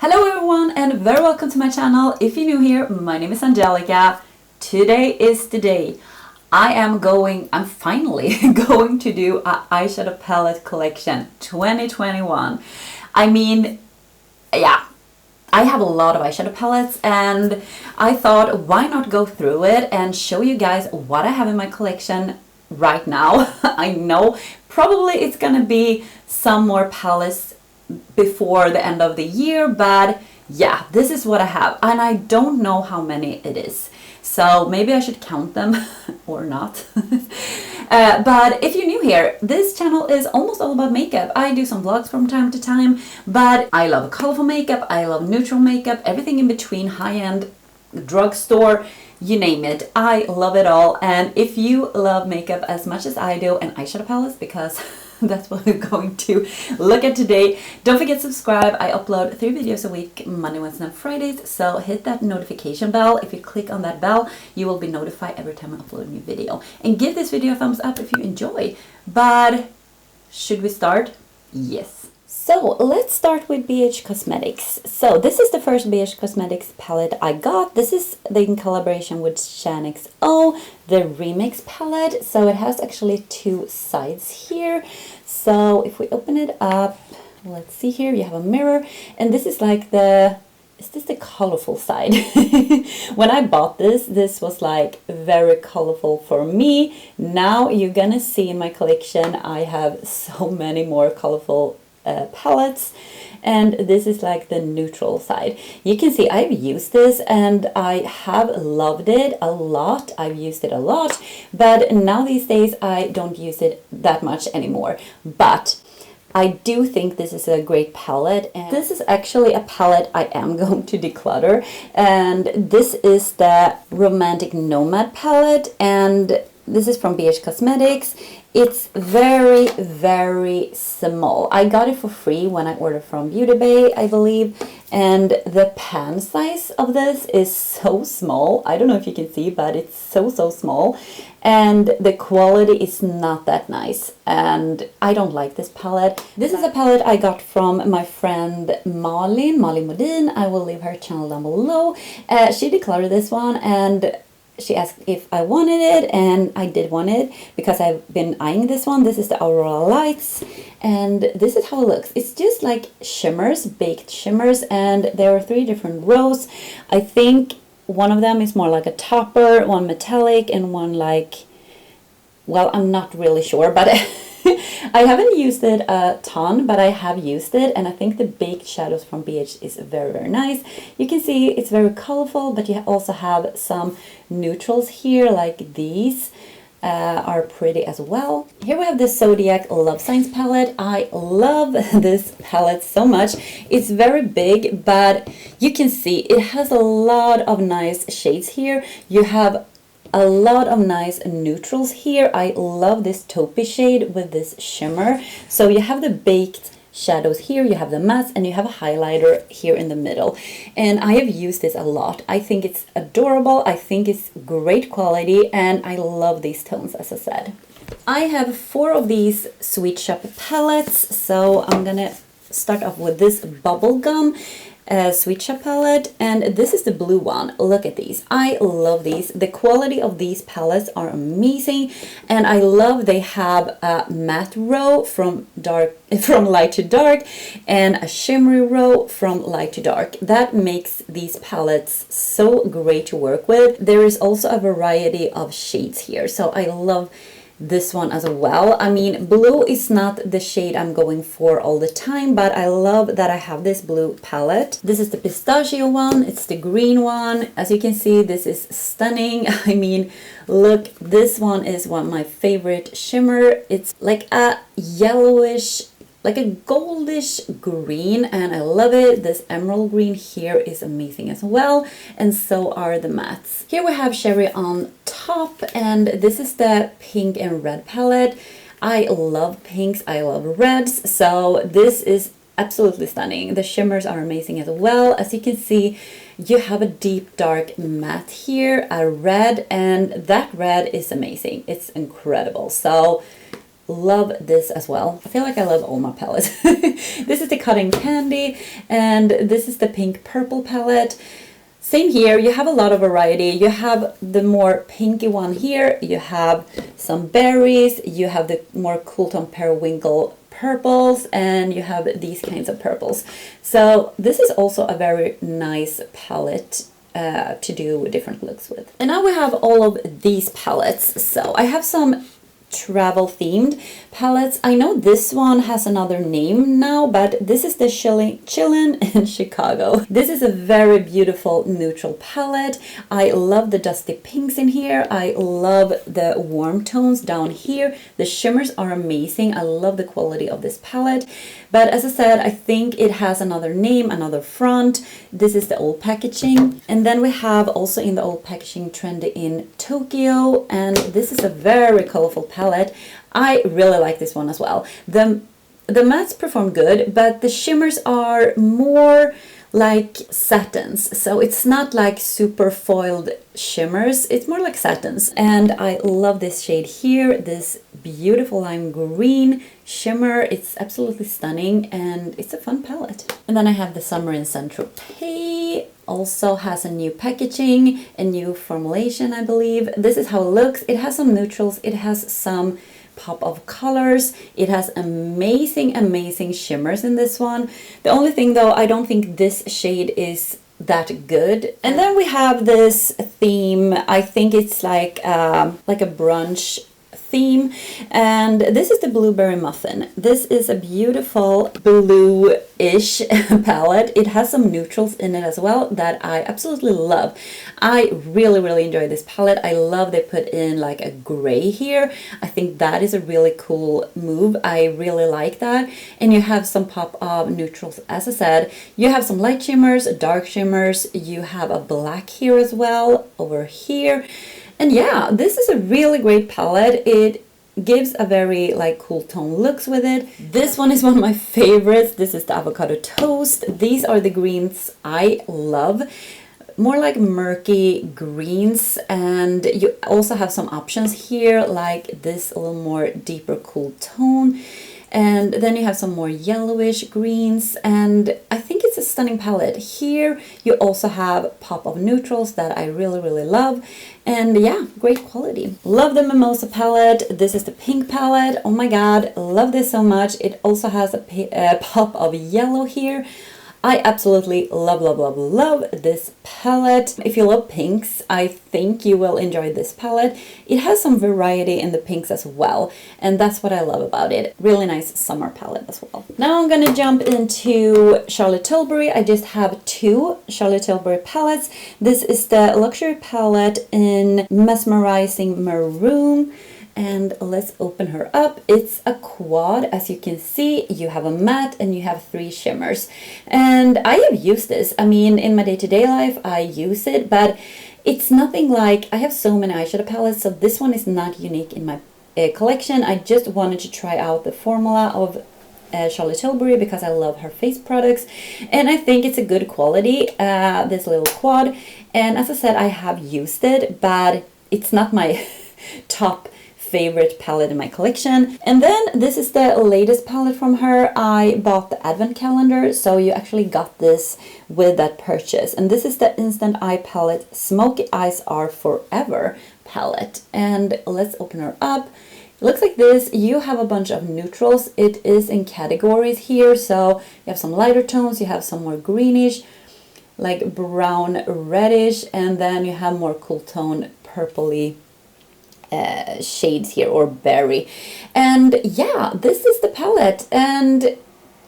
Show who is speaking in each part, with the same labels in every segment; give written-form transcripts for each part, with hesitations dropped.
Speaker 1: Hello everyone and very welcome to my channel. If you're new here, my name is Angelica. Today is the day. I'm finally going to do an eyeshadow palette collection 2021. I mean, yeah, I have a lot of eyeshadow palettes and I thought why not go through it and show you guys what I have in my collection right now. I know probably it's gonna be some more palettes before the end of the year, but yeah, this is what I have and I don't know how many it is, so maybe I should count them or not. But if you're new here, this channel is almost all about makeup. I do some vlogs from time to time, but I love colorful makeup, I love neutral makeup, everything in between, high-end, drugstore, you name it. I love it all. And if you love makeup as much as I do and eyeshadow palettes, because that's what we're going to look at today, don't forget to subscribe. I upload 3 videos a week, Monday, Wednesday and Fridays, so hit that notification bell. If you click on that bell, you will be notified every time I upload a new video, and give this video a thumbs up if you enjoy. But should we start? Yes. So let's start with BH Cosmetics. So this is the first BH Cosmetics palette I got. This is in collaboration with Sheglam, the Remix palette. So it has actually 2 sides here. So if we open it up, let's see here, you have a mirror, and this is like is this the colorful side? When I bought this was like very colorful for me. Now you're gonna see in my collection I have so many more colorful palettes, and this is like the neutral side. You can see I've used this and I have loved it a lot. I've used it a lot, but now these days I don't use it that much anymore. But I do think this is a great palette, and this is actually a palette I am going to declutter, and this is the Romantic Nomad palette, and this is from BH Cosmetics. It's very, very small. I got it for free when I ordered from Beauty Bay, I believe. And the pan size of this is so small. I don't know if you can see, but it's so small. And the quality is not that nice. And I don't like this palette. This is a palette I got from my friend Modin. I will leave her channel down below. She decluttered this one and she asked if I wanted it, and I did want it because I've been eyeing this one. This is the Aurora Lights, and this is how it looks. It's just like shimmers, baked shimmers, and there are 3 different rows. I think one of them is more like a topper, one metallic, and one like, well, I'm not really sure, but I haven't used it a ton, but I have used it, and I think the baked shadows from BH is very, very nice. You can see it's very colorful, but you also have some neutrals here, like these are pretty as well. Here we have the Zodiac Love Signs palette. I love this palette so much. It's very big, but you can see it has a lot of nice shades here. You have a lot of nice neutrals here. I love this taupey shade with this shimmer. So you have the baked shadows here, you have the mattes, and you have a highlighter here in the middle. And I have used this a lot. I think it's adorable. I think it's great quality, and I love these tones, as I said. I have 4 of these Sweet Shop palettes. So I'm gonna start off with this Bubblegum Sweet Shop palette, and this is the blue one. Look at these. I love these. The quality of these palettes are amazing, and I love they have a matte row from light to dark and a shimmery row from light to dark. That makes these palettes so great to work with. There is also a variety of shades here, so I love this one as well. I mean, blue is not the shade I'm going for all the time, but I love that I have this blue palette. This is the pistachio one, it's the green one. As you can see, this is stunning. I mean, look, this one is one of my favorite shimmer. It's like a yellowish, like a goldish green, and I love it. This emerald green here is amazing as well, and so are the mattes. Here we have Cherry on top, and this is the pink and red palette. I love pinks, I love reds, so this is absolutely stunning. The shimmers are amazing as well. As you can see, you have a deep dark matte here, a red, and that red is amazing. It's incredible. So love this as well. I feel like I love all my palettes. This is the Cotton Candy, and this is the Pink Purple palette. Same here, you have a lot of variety. You have the more pinky one here, you have some berries, you have the more cool tone periwinkle purples, and you have these kinds of purples. So this is also a very nice palette to do different looks with. And now we have all of these palettes. So I have some travel themed palettes. I know this one has another name now, but this is the Chillin' in Chicago. This is a very beautiful neutral palette. I love the dusty pinks in here. I love the warm tones down here. The shimmers are amazing. I love the quality of this palette. But as I said, I think it has another name, another front. This is the old packaging. And then we have also in the old packaging Trendy in Tokyo. And this is a very colorful palette. I really like this one as well. The mattes perform good, but the shimmers are more like satins. So it's not like super foiled shimmers, it's more like satins. And I love this shade here, this beautiful lime green shimmer. It's absolutely stunning and it's a fun palette. And then I have the Summer in Saint-Tropez. Also has a new packaging, a new formulation, I believe. This is how it looks. It has some neutrals, it has some pop of colors. It has amazing shimmers in this one. The only thing though, I don't think this shade is that good. And then we have this theme. I think it's like a brunch theme, and this is the Blueberry Muffin. This is a beautiful blue-ish palette. It has some neutrals in it as well that I absolutely love. I really enjoy this palette. I love they put in like a gray here. I think that is a really cool move. I really like that. And you have some pop of neutrals, as I said. You have some light shimmers, dark shimmers. You have a black here as well over here. And yeah, this is a really great palette. It gives a very like cool tone looks with it. This one is one of my favorites. This is the Avocado Toast. These are the greens I love. More like murky greens, and you also have some options here like this a little more deeper cool tone. And then you have some more yellowish greens, and I think it's a stunning palette. Here you also have pop of neutrals that I really love, and yeah, great quality. Love the Mimosa palette. This is the pink palette. Oh my god, love this so much. It also has a pop of yellow here. I absolutely love this palette. If you love pinks, I think you will enjoy this palette. It has some variety in the pinks as well, and that's what I love about it. Really nice summer palette as well. Now I'm gonna jump into Charlotte Tilbury. I just have two Charlotte Tilbury palettes. This is the luxury palette in Mesmerizing Maroon. And let's open her up. It's a quad, as you can see. You have a matte and you have 3 shimmers. And I have used this. I mean, in my day-to-day life, I use it, but it's nothing like, I have so many eyeshadow palettes, so this one is not unique in my collection. I just wanted to try out the formula of Charlotte Tilbury because I love her face products, and I think it's a good quality, this little quad. And as I said, I have used it, but it's not my top favorite palette in my collection. And then this is the latest palette from her. I bought the advent calendar, so you actually got this with that purchase. And this is the Instant Eye palette Smoky Eyes Are Forever palette. And let's open her up. It looks like this. You have a bunch of neutrals. It is in categories here, so you have some lighter tones, you have some more greenish, like brown reddish, and then you have more cool tone purpley shades here, or berry. And yeah, this is the palette, and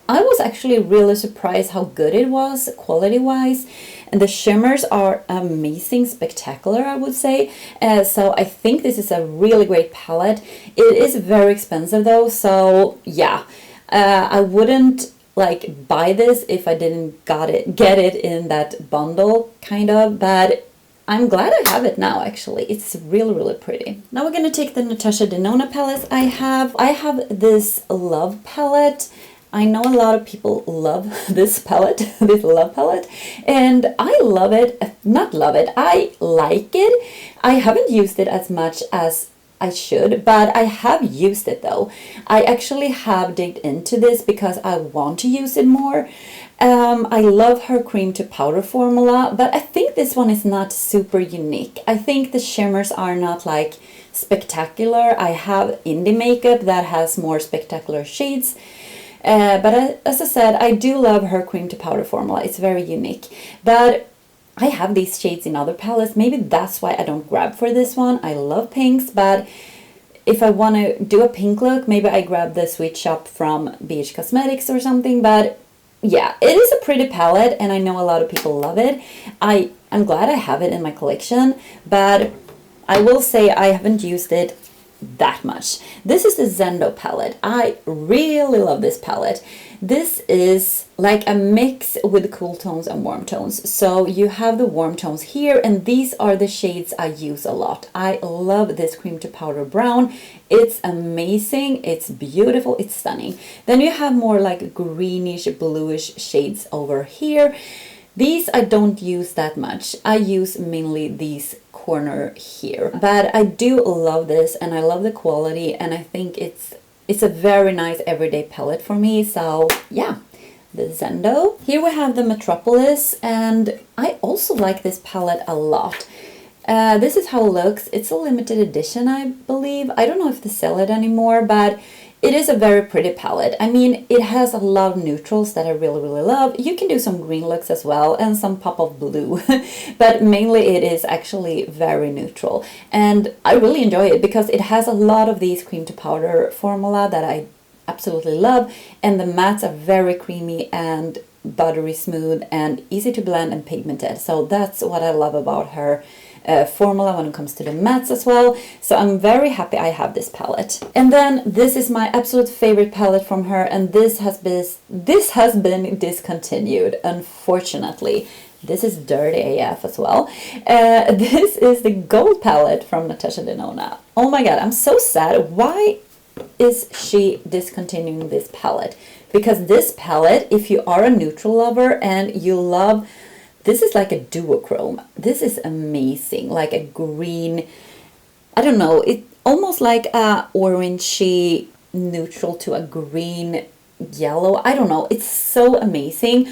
Speaker 1: I was actually really surprised how good it was quality wise, and the shimmers are amazing, spectacular, I would say. So I think this is a really great palette. It is very expensive though, so yeah, I wouldn't like buy this if I didn't get it in that bundle kind of, but I'm glad I have it now, actually. It's really pretty. Now we're gonna take the Natasha Denona palettes I have. I have this Love palette. I know a lot of people love this palette, this Love palette, and I love it, not love it, I like it. I haven't used it as much as I should, but I have used it though. I actually have digged into this because I want to use it more. I love her cream to powder formula, but I think this one is not super unique. I think the shimmers are not like spectacular. I have indie makeup that has more spectacular shades. But as I said, I do love her cream to powder formula. It's very unique. But I have these shades in other palettes. Maybe that's why I don't grab for this one. I love pinks, but if I want to do a pink look, maybe I grab the Sweet Shop from BH Cosmetics or something. But yeah, it is a pretty palette, and I know a lot of people love it. I'm glad I have it in my collection, but I will say I haven't used it that much. This is the Zendo palette. I really love this palette. This is like a mix with cool tones and warm tones. So you have the warm tones here, and these are the shades I use a lot. I love this cream to powder brown. It's amazing, it's beautiful, it's stunning. Then you have more like greenish bluish shades over here. These I don't use that much. I use mainly these corner here, but I do love this, and I love the quality, and I think it's a very nice everyday palette for me. So yeah, the Zendo. Here we have the Metropolis, and I also like this palette a lot. This is how it looks. It's a limited edition, I believe. I don't know if they sell it anymore, but it is a very pretty palette. I mean, it has a lot of neutrals that I really, really love. You can do some green looks as well, and some pop of blue. But mainly it is actually very neutral. And I really enjoy it because it has a lot of these cream to powder formula that I absolutely love. And the mattes are very creamy and buttery smooth and easy to blend and pigmented. So that's what I love about her formula when it comes to the mattes as well. So I'm very happy I have this palette. And then this is my absolute favorite palette from her, and this has been discontinued, unfortunately. This is dirty AF as well. This is the gold palette from Natasha Denona. Oh my god, I'm so sad. Why is she discontinuing this palette? Because this palette, if you are a neutral lover and you love, this is like a duochrome. This is amazing, like a green, I don't know, it almost like a orangey neutral to a green yellow. I don't know, it's so amazing.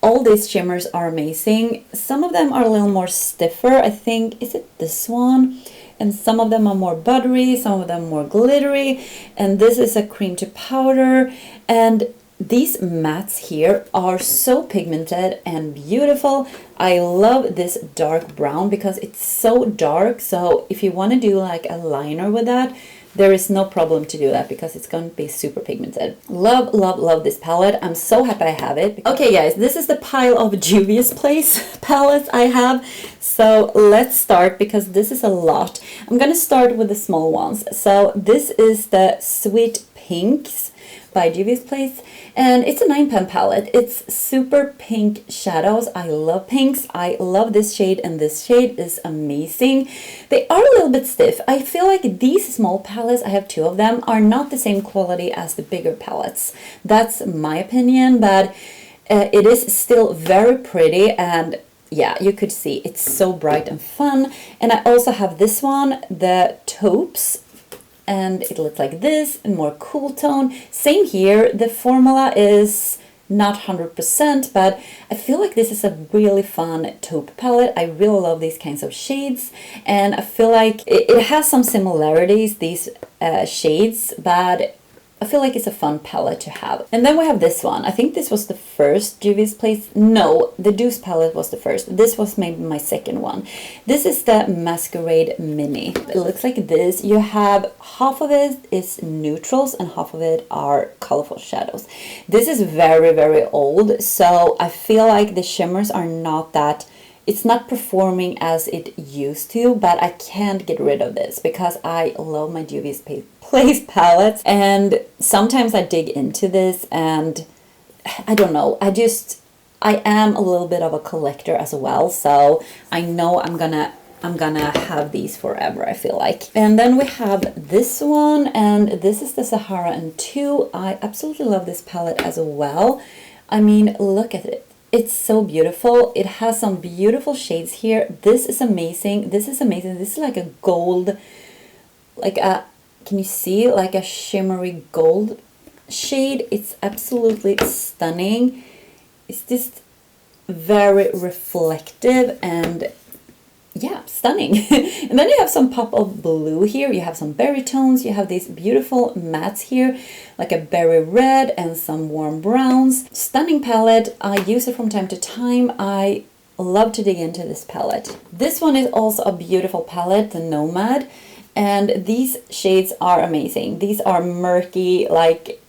Speaker 1: All these shimmers are amazing. Some of them are a little more stiffer. I think, is it this one? And some of them are more buttery, some of them more glittery. And this is a cream to powder. And these mattes here are so pigmented and beautiful. I love this dark brown because it's so dark. So if you want to do like a liner with that, there is no problem to do that because it's going to be super pigmented. Love, love, love this palette. I'm so happy I have it. Okay guys, this is the pile of Juvia's Place palettes I have. So let's start because this is a lot. I'm going to start with the small ones. So this is the Sweet Pinks by Juvia's Place, and it's a 9-pan palette. It's super pink shadows. I love pinks. I love this shade, and this shade is amazing. They are a little bit stiff. I feel like these small palettes, I have 2 of them, are not the same quality as the bigger palettes. That's my opinion, but it is still very pretty, and yeah, you could see it's so bright and fun. And I also have this one, the Taupes, and it looks like this, and more cool tone. Same here, the formula is not 100%, but I feel like this is a really fun taupe palette. I really love these kinds of shades, and I feel like it has some similarities, these shades, but I feel like it's a fun palette to have. And then we have this one. I think this was the first Juvia's Place. No, the Deuce palette was the first. This was maybe my second one. This is the Masquerade Mini. It looks like this. You have half of it is neutrals and half of it are colorful shadows. This is very, very old, so I feel like the shimmers are not that, it's not performing as it used to, but I can't get rid of this because I love my Juvia's Place palettes, and sometimes I dig into this and I don't know, I am a little bit of a collector as well, so I know I'm gonna have these forever, I feel like. And then we have this one, and this is the Sahara and 2. I absolutely love this palette as well. I mean, look at it. It's so beautiful. It has some beautiful shades here. This is amazing. This is amazing. This is like a gold, like a, can you see like a shimmery gold shade? It's absolutely stunning. It's just very reflective and yeah, stunning. And then you have some pop of blue here, you have some berry tones, you have these beautiful mattes here, like a berry red and some warm browns. Stunning palette. I use it from time to time. I love to dig into this palette. This one is also a beautiful palette, the Nomad, and these shades are amazing. These are murky, like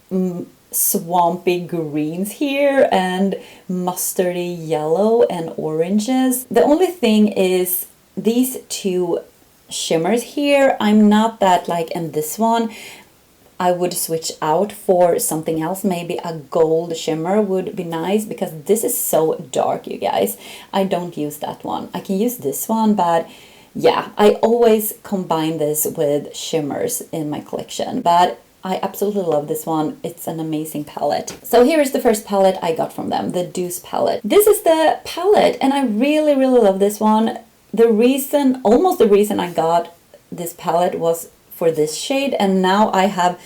Speaker 1: swampy greens here and mustardy yellow and oranges. The only thing is these two shimmers here, I'm not that like in this one. I would switch out for something else. Maybe a gold shimmer would be nice because this is so dark, you guys. I don't use that one. I can use this one, but yeah, I always combine this with shimmers in my collection. But I absolutely love this one. It's an amazing palette. So here is the first palette I got from them, the Deuce palette. This is the palette and I really, really love this one. The reason, almost the reason I got this palette was for this shade, and now I have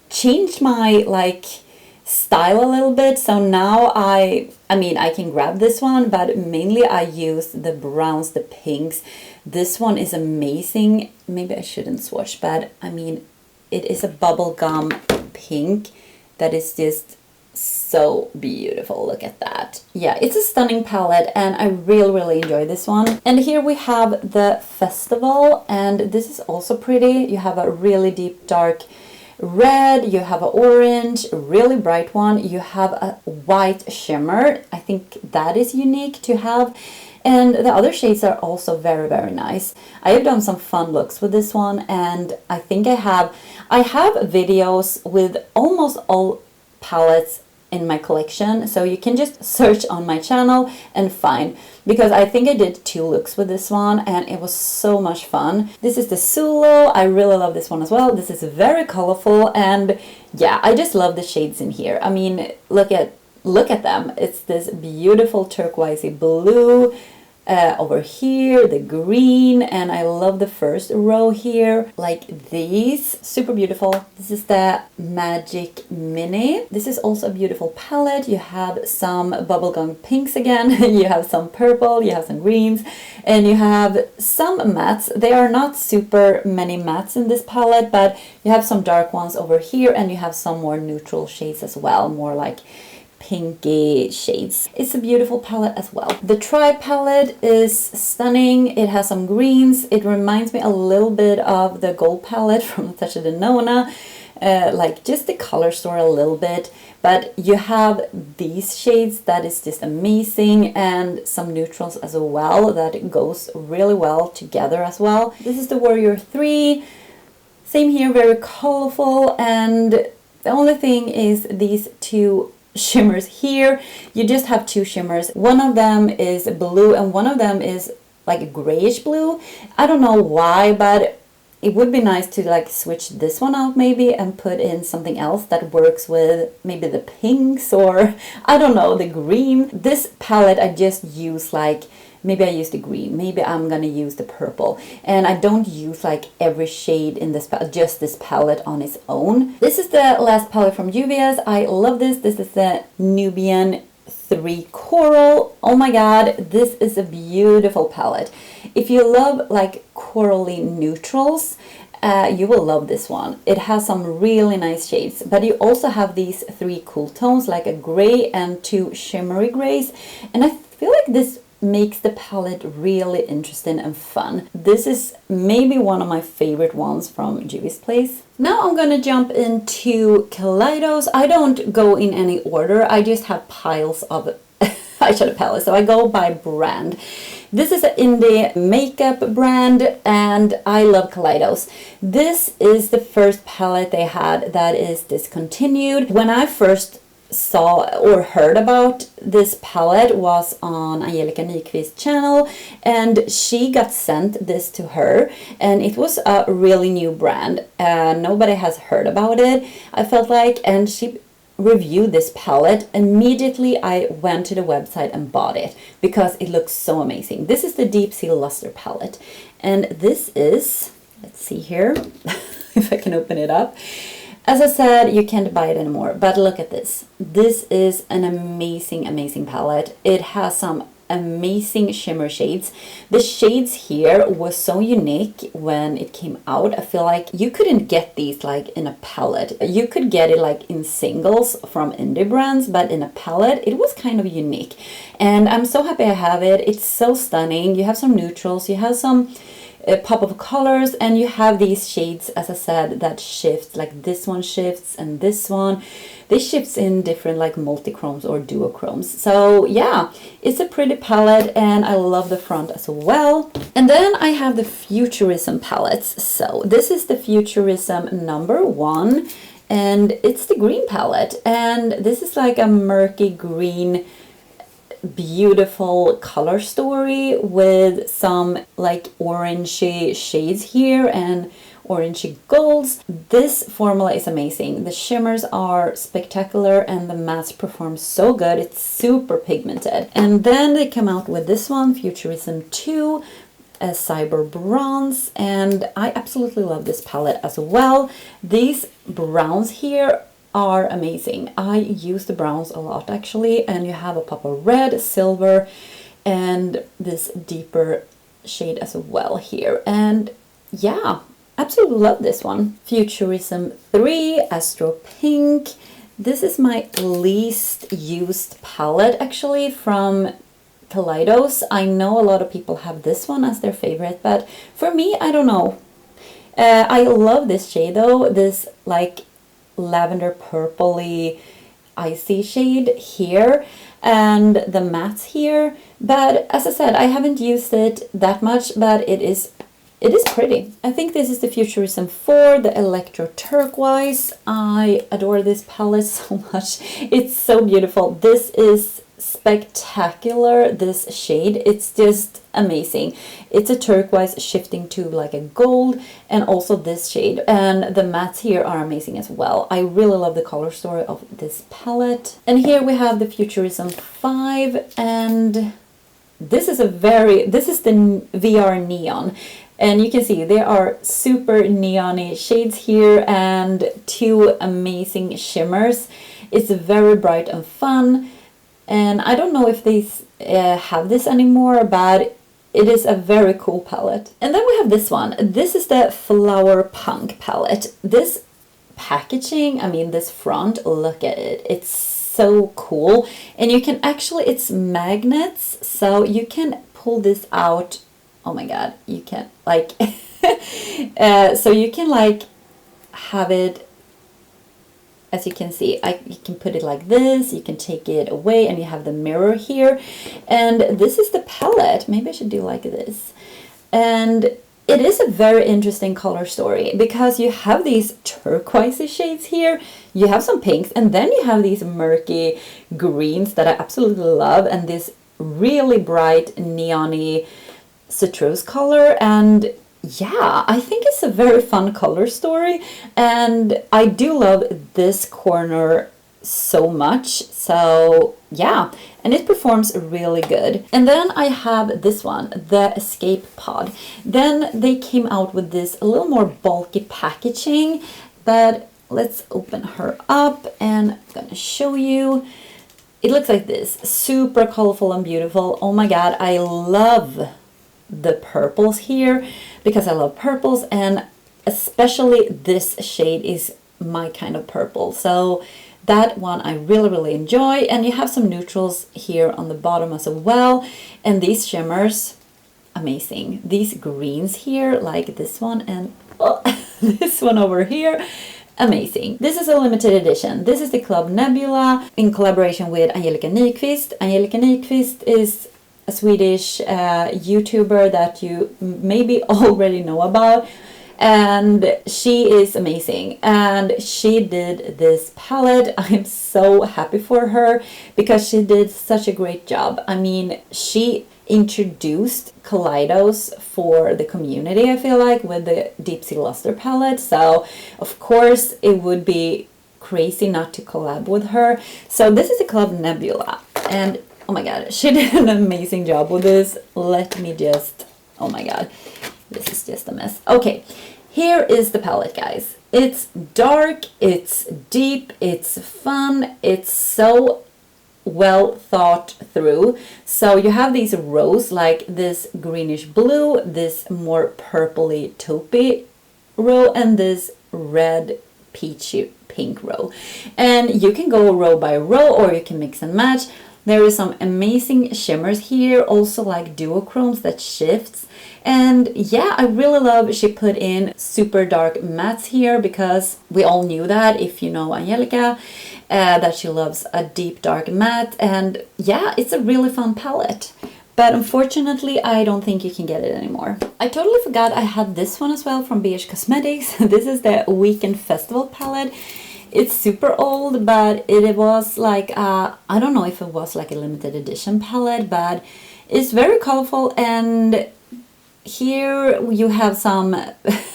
Speaker 1: changed my like style a little bit. So now I mean, I can grab this one, but mainly I use the browns, the pinks. This one is amazing. Maybe I shouldn't swatch, but I mean, it is a bubblegum pink that is just so beautiful. Look at that. Yeah, it's a stunning palette and I really, really enjoy this one. And here we have the Festival, and this is also pretty. You have a really deep dark red, you have an orange, a really bright one, you have a white shimmer. I think that is unique to have. And the other shades are also very, very nice. I have done some fun looks with this one, and I think I have videos with almost all palettes in my collection, so you can just search on my channel and find, because I think I did 2 looks with this one and it was so much fun. This is the Sulo. I really love this one as well. This is very colorful, and yeah, I just love the shades in here. I mean, look at them. It's this beautiful turquoisey blue, over here the green, and I love the first row here, like these, super beautiful. This is the Magic Mini. This is also a beautiful palette. You have some bubblegum pinks again, you have some purple, you have some greens, and you have some mattes. There are not super many mattes in this palette, but you have some dark ones over here, and you have some more neutral shades as well, more like pinky shades. It's a beautiful palette as well. The Tribe palette is stunning. It has some greens. It reminds me a little bit of the gold palette from Natasha Denona, like just the color store a little bit, but you have these shades that is just amazing, and some neutrals as well that goes really well together as well. This is the Warrior 3. Same here, very colorful, and the only thing is these 2 shimmers here. You just have 2 shimmers. One of them is blue and one of them is like a grayish blue. I don't know why, but it would be nice to like switch this one out maybe and put in something else that works with maybe the pinks, or I don't know, the green. This palette I just use like, maybe I use the green, maybe I'm gonna use the purple, and I don't use like every shade in this palette, just this palette on its own. This is the last palette from Juvia's. I love this. This is the Nubian 3 Coral. Oh my god, this is a beautiful palette. If you love like corally neutrals, you will love this one. It has some really nice shades, but you also have these 3 cool tones, like a gray and 2 shimmery grays, and I feel like this makes the palette really interesting and fun. This is maybe one of my favorite ones from Juvia's place. Now I'm gonna jump into Kaleidos. I don't go in any order, I just have piles of eyeshadow palettes, so I go by brand. This is an indie makeup brand and I love Kaleidos. This is the first palette they had that is discontinued. When I first saw or heard about this palette was on Angelica's channel, and she got sent this to her, and it was a really new brand. Nobody has heard about it, I felt like, and she reviewed this palette. Immediately I went to the website and bought it because it looks so amazing. This is the Deep Sea Luster palette, and this is, let's see here. if I can open it up. As I said, you can't buy it anymore, but look at this. This is an amazing, amazing palette. It has some amazing shimmer shades. The shades here was so unique when it came out. I feel like you couldn't get these like in a palette. You could get it like in singles from indie brands, but in a palette it was kind of unique. And I'm so happy I have it. It's so stunning. You have some neutrals, you have some pop of colors, and you have these shades, as I said, that shift, like this one shifts and this one. They shifts in different like multi-chromes or duochromes. So yeah, it's a pretty palette and I love the front as well. And then I have the Futurism palettes. So this is the Futurism #1 and it's the green palette. And this is like a murky green, beautiful color story with some like orangey shades here and orangey golds. This formula is amazing. The shimmers are spectacular and the mattes perform so good. It's super pigmented. And then they come out with this one, Futurism 2, a cyber bronze, and I absolutely love this palette as well. These browns here are amazing. I use the browns a lot actually, and you have a pop of red, silver, and this deeper shade as well here. And yeah, absolutely love this one. Futurism 3, Astro Pink. This is my least used palette actually from Kaleidos. I know a lot of people have this one as their favorite, but for me, I don't know. I love this shade though, this like lavender purpley icy shade here and the mattes here. But as I said, I haven't used it that much, but it is pretty. I think this is the Futurism 4, the Electro Turquoise. I adore this palette so much. It's so beautiful. This is spectacular, this shade. It's just amazing. It's a turquoise shifting to like a gold, and also this shade. And the mattes here are amazing as well. I really love the color story of this palette. And here we have the Futurism 5, and this is the VR Neon. And you can see there are super neon-y shades here and 2 amazing shimmers. It's very bright and fun. And I don't know if they have this anymore, but it is a very cool palette. And then we have this one. This is the Flower Punk palette. This packaging, I mean this front, look at it. It's so cool. And you can actually, it's magnets, so you can pull this out. Oh my god, you can like so you can like have it, as you can see, you can put it like this, you can take it away, and you have the mirror here. And this is the palette. Maybe I should do like this. And it is a very interesting color story because you have these turquoise shades here, you have some pinks, and then you have these murky greens that I absolutely love, and this really bright neon-y citrus color. And yeah, I think it's a very fun color story, and I do love this corner so much. So yeah, and it performs really good. And then I have this one, the Escape Pod. Then they came out with this a little more bulky packaging, but let's open her up and I'm gonna show you. It looks like this, super colorful and beautiful. Oh my god, I love the purples here because I love purples, and especially this shade is my kind of purple. So that one I really enjoy. And you have some neutrals here on the bottom as well, and these shimmers, amazing. These greens here, like this one and this one over here, amazing. This is a limited edition. This is the Club Nebula in collaboration with Angelica Nyqvist. Angelica Nyqvist is a Swedish YouTuber that you maybe already know about, and she is amazing, and she did this palette. I'm so happy for her because she did such a great job. I mean, she introduced Kaleidos for the community, I feel like, with the Deep Sea Luster palette, so of course it would be crazy not to collab with her. So this is the Club Nebula, and oh my god, she did an amazing job with this. Let me just, oh my god, this is just a mess. Okay, Here is the palette, guys. It's dark, it's deep, it's fun, it's so well thought through. So you have these rows like this greenish blue, this more purpley taupey row, and this red peachy pink row. And you can go row by row or you can mix and match. There is some amazing shimmers here, also like duochromes that shifts. And yeah, I really love she put in super dark mattes here, because we all knew that, if you know Angelica, that she loves a deep dark matte. And yeah, it's a really fun palette. But unfortunately, I don't think you can get it anymore. I totally forgot I had this one as well from Nomad Cosmetics. This is the Weekend Festival palette. It's super old, but it was like, I don't know if it was like a limited edition palette, but it's very colorful. And here you have some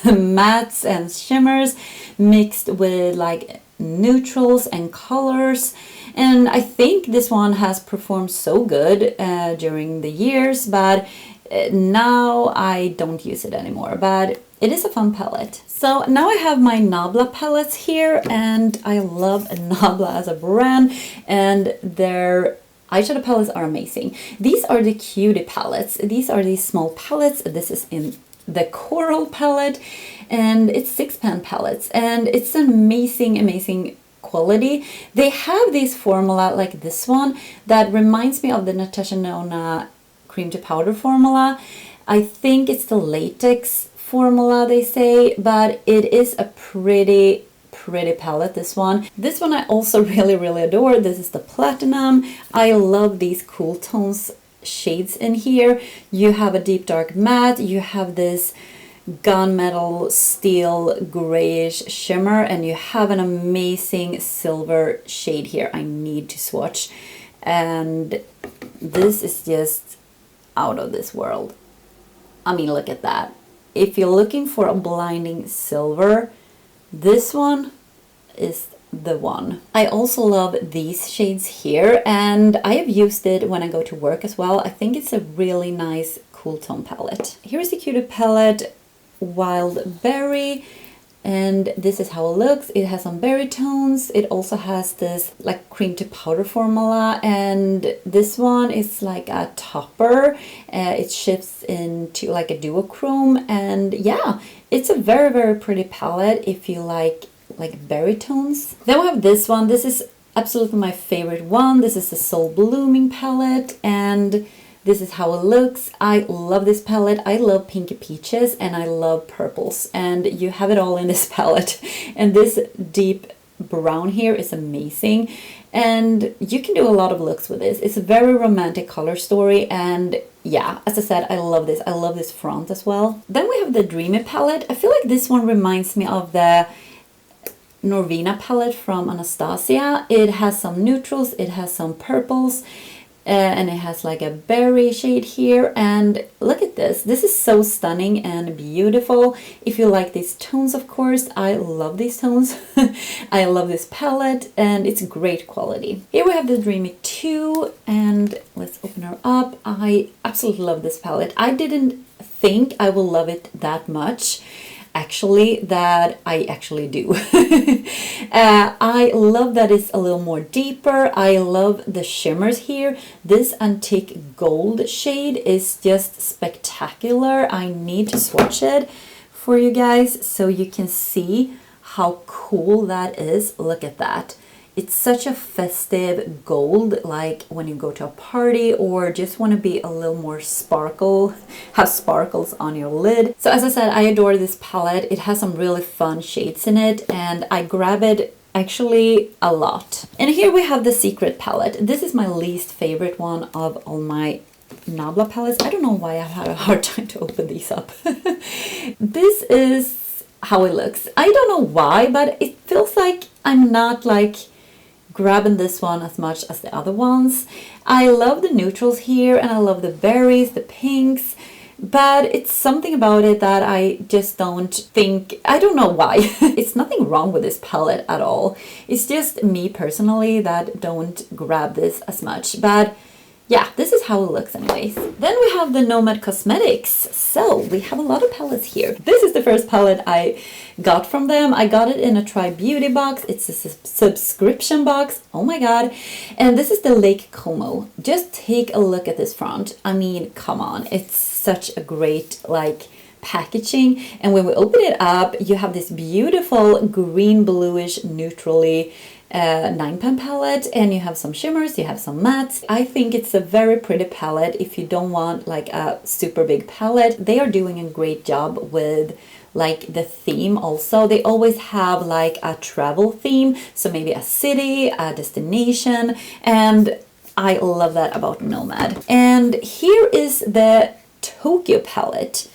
Speaker 1: mattes and shimmers mixed with like neutrals and colors. And I think this one has performed so good during the years, but now I don't use it anymore. But it is a fun palette. So now I have my Nabla palettes here, and I love Nabla as a brand, and their eyeshadow palettes are amazing. These are the cutie palettes. These are these small palettes. This is in the coral palette, and it's 6-pan palettes, and it's amazing, amazing quality. They have this formula like this one that reminds me of the Natasha Denona cream to powder formula. I think it's the latex formula, they say, but it is a pretty palette, this one. This one I also really adore. This is the platinum. I love these cool tones shades in here. You have a deep dark matte, you have this gunmetal steel grayish shimmer, and you have an amazing silver shade here I need to swatch, and this is just out of this world. I mean, look at that. If you're looking for a blinding silver, this one is the one. I also love these shades here, and I have used it when I go to work as well. I think it's a really nice cool tone palette. Here's the cutie palette, Wild Berry, and this is how it looks. It has some berry tones. It also has this like cream to powder formula, and this one is like a topper. It shifts into like a duochrome, and yeah, it's a very pretty palette if you like berry tones. Then we have this one. This is absolutely my favorite one. This is the Soul Blooming palette, and this is how it looks. I love this palette. I love pinky peaches and I love purples, and you have it all in this palette. And this deep brown here is amazing, and you can do a lot of looks with this. It's a very romantic color story, and yeah, as I said, I love this. I love this front as well. Then we have the Dreamy palette. I feel like this one reminds me of the Norvina palette from Anastasia. It has some neutrals, it has some purples, and it has like a berry shade here. And look at this. This is so stunning and beautiful. If you like these tones, of course, I love these tones. I love this palette, and it's great quality. Here we have the Dreamy 2, and let's open her up. I absolutely love this palette. I didn't think I will love it that much. Actually, that I actually do. I love that it's a little more deeper. I love the shimmers here. This antique gold shade is just spectacular. I need to swatch it for you guys so you can see how cool that is. Look at that. It's such a festive gold, like when you go to a party or just want to be a little more sparkle, have sparkles on your lid. So as I said, I adore this palette. It has some really fun shades in it, and I grab it actually a lot. And here we have the Secret palette. This is my least favorite one of all my Nabla palettes. I don't know why I've had a hard time to open these up. This is how it looks. I don't know why, but it feels like I'm not like grabbing this one as much as the other ones. I love the neutrals here, and I love the berries, the pinks, but it's something about it that I just don't think, I don't know why. It's nothing wrong with this palette at all. It's just me personally that don't grab this as much. But yeah, this is how it looks anyways. Then we have the Nomad Cosmetics. So we have a lot of palettes here. This is the first palette I got from them. I got it in a Try Beauty box. It's a subscription box. Oh my god. And this is the Lake Como. Just take a look at this front. I mean, come on. It's such a great like packaging, and when we open it up you have this beautiful green bluish neutrally 9-pan palette, and you have some shimmers, you have some mattes. I think it's a very pretty palette if you don't want like a super big palette. They are doing a great job with like the theme also. They always have like a travel theme, so maybe a city, a destination, and I love that about Nomad. And here is the Tokyo palette,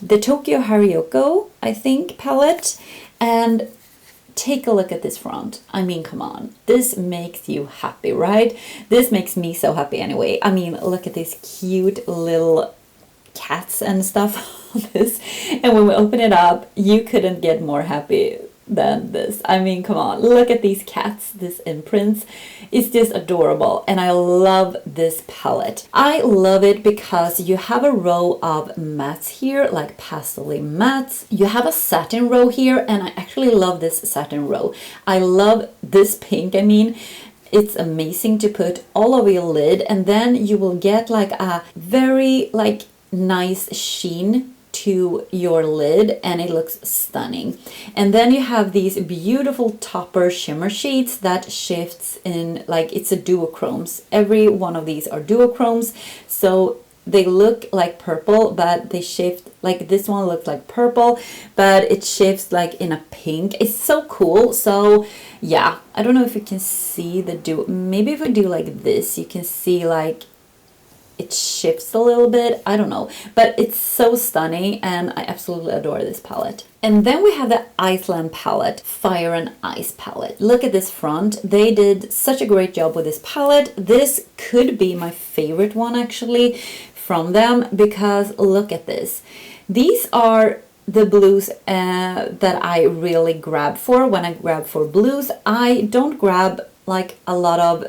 Speaker 1: the Tokyo Harioko, I think, palette. And take a look at this front. I mean, come on. This makes you happy, right? This makes me so happy anyway. I mean, look at these cute little cats and stuff on this. And when we open it up, you couldn't get more happy than this. I mean, come on. Look at these cats, this imprints. It's just adorable, and I love this palette. I love it because you have a row of mattes here, like pastel mattes. You have a satin row here, and I actually love this satin row. I love this pink. I mean, it's amazing to put all over your lid, and then you will get like a very like nice sheen to your lid, and it looks stunning. And then you have these beautiful topper shimmer shades that shifts in, like it's a duochromes. Every one of these are duochromes, so they look like purple, but they shift. Like this one looks like purple, but it shifts like in a pink. It's so cool. So yeah, I don't know if you can see the maybe if we do like this, you can see like it shifts a little bit. I don't know, but it's so stunning, and I absolutely adore this palette. And then we have the Iceland palette, Fire and Ice palette. Look at this front. They did such a great job with this palette. This could be my favorite one actually from them, because look at this. These are the blues that I really grab for. When I grab for blues, I don't grab like a lot of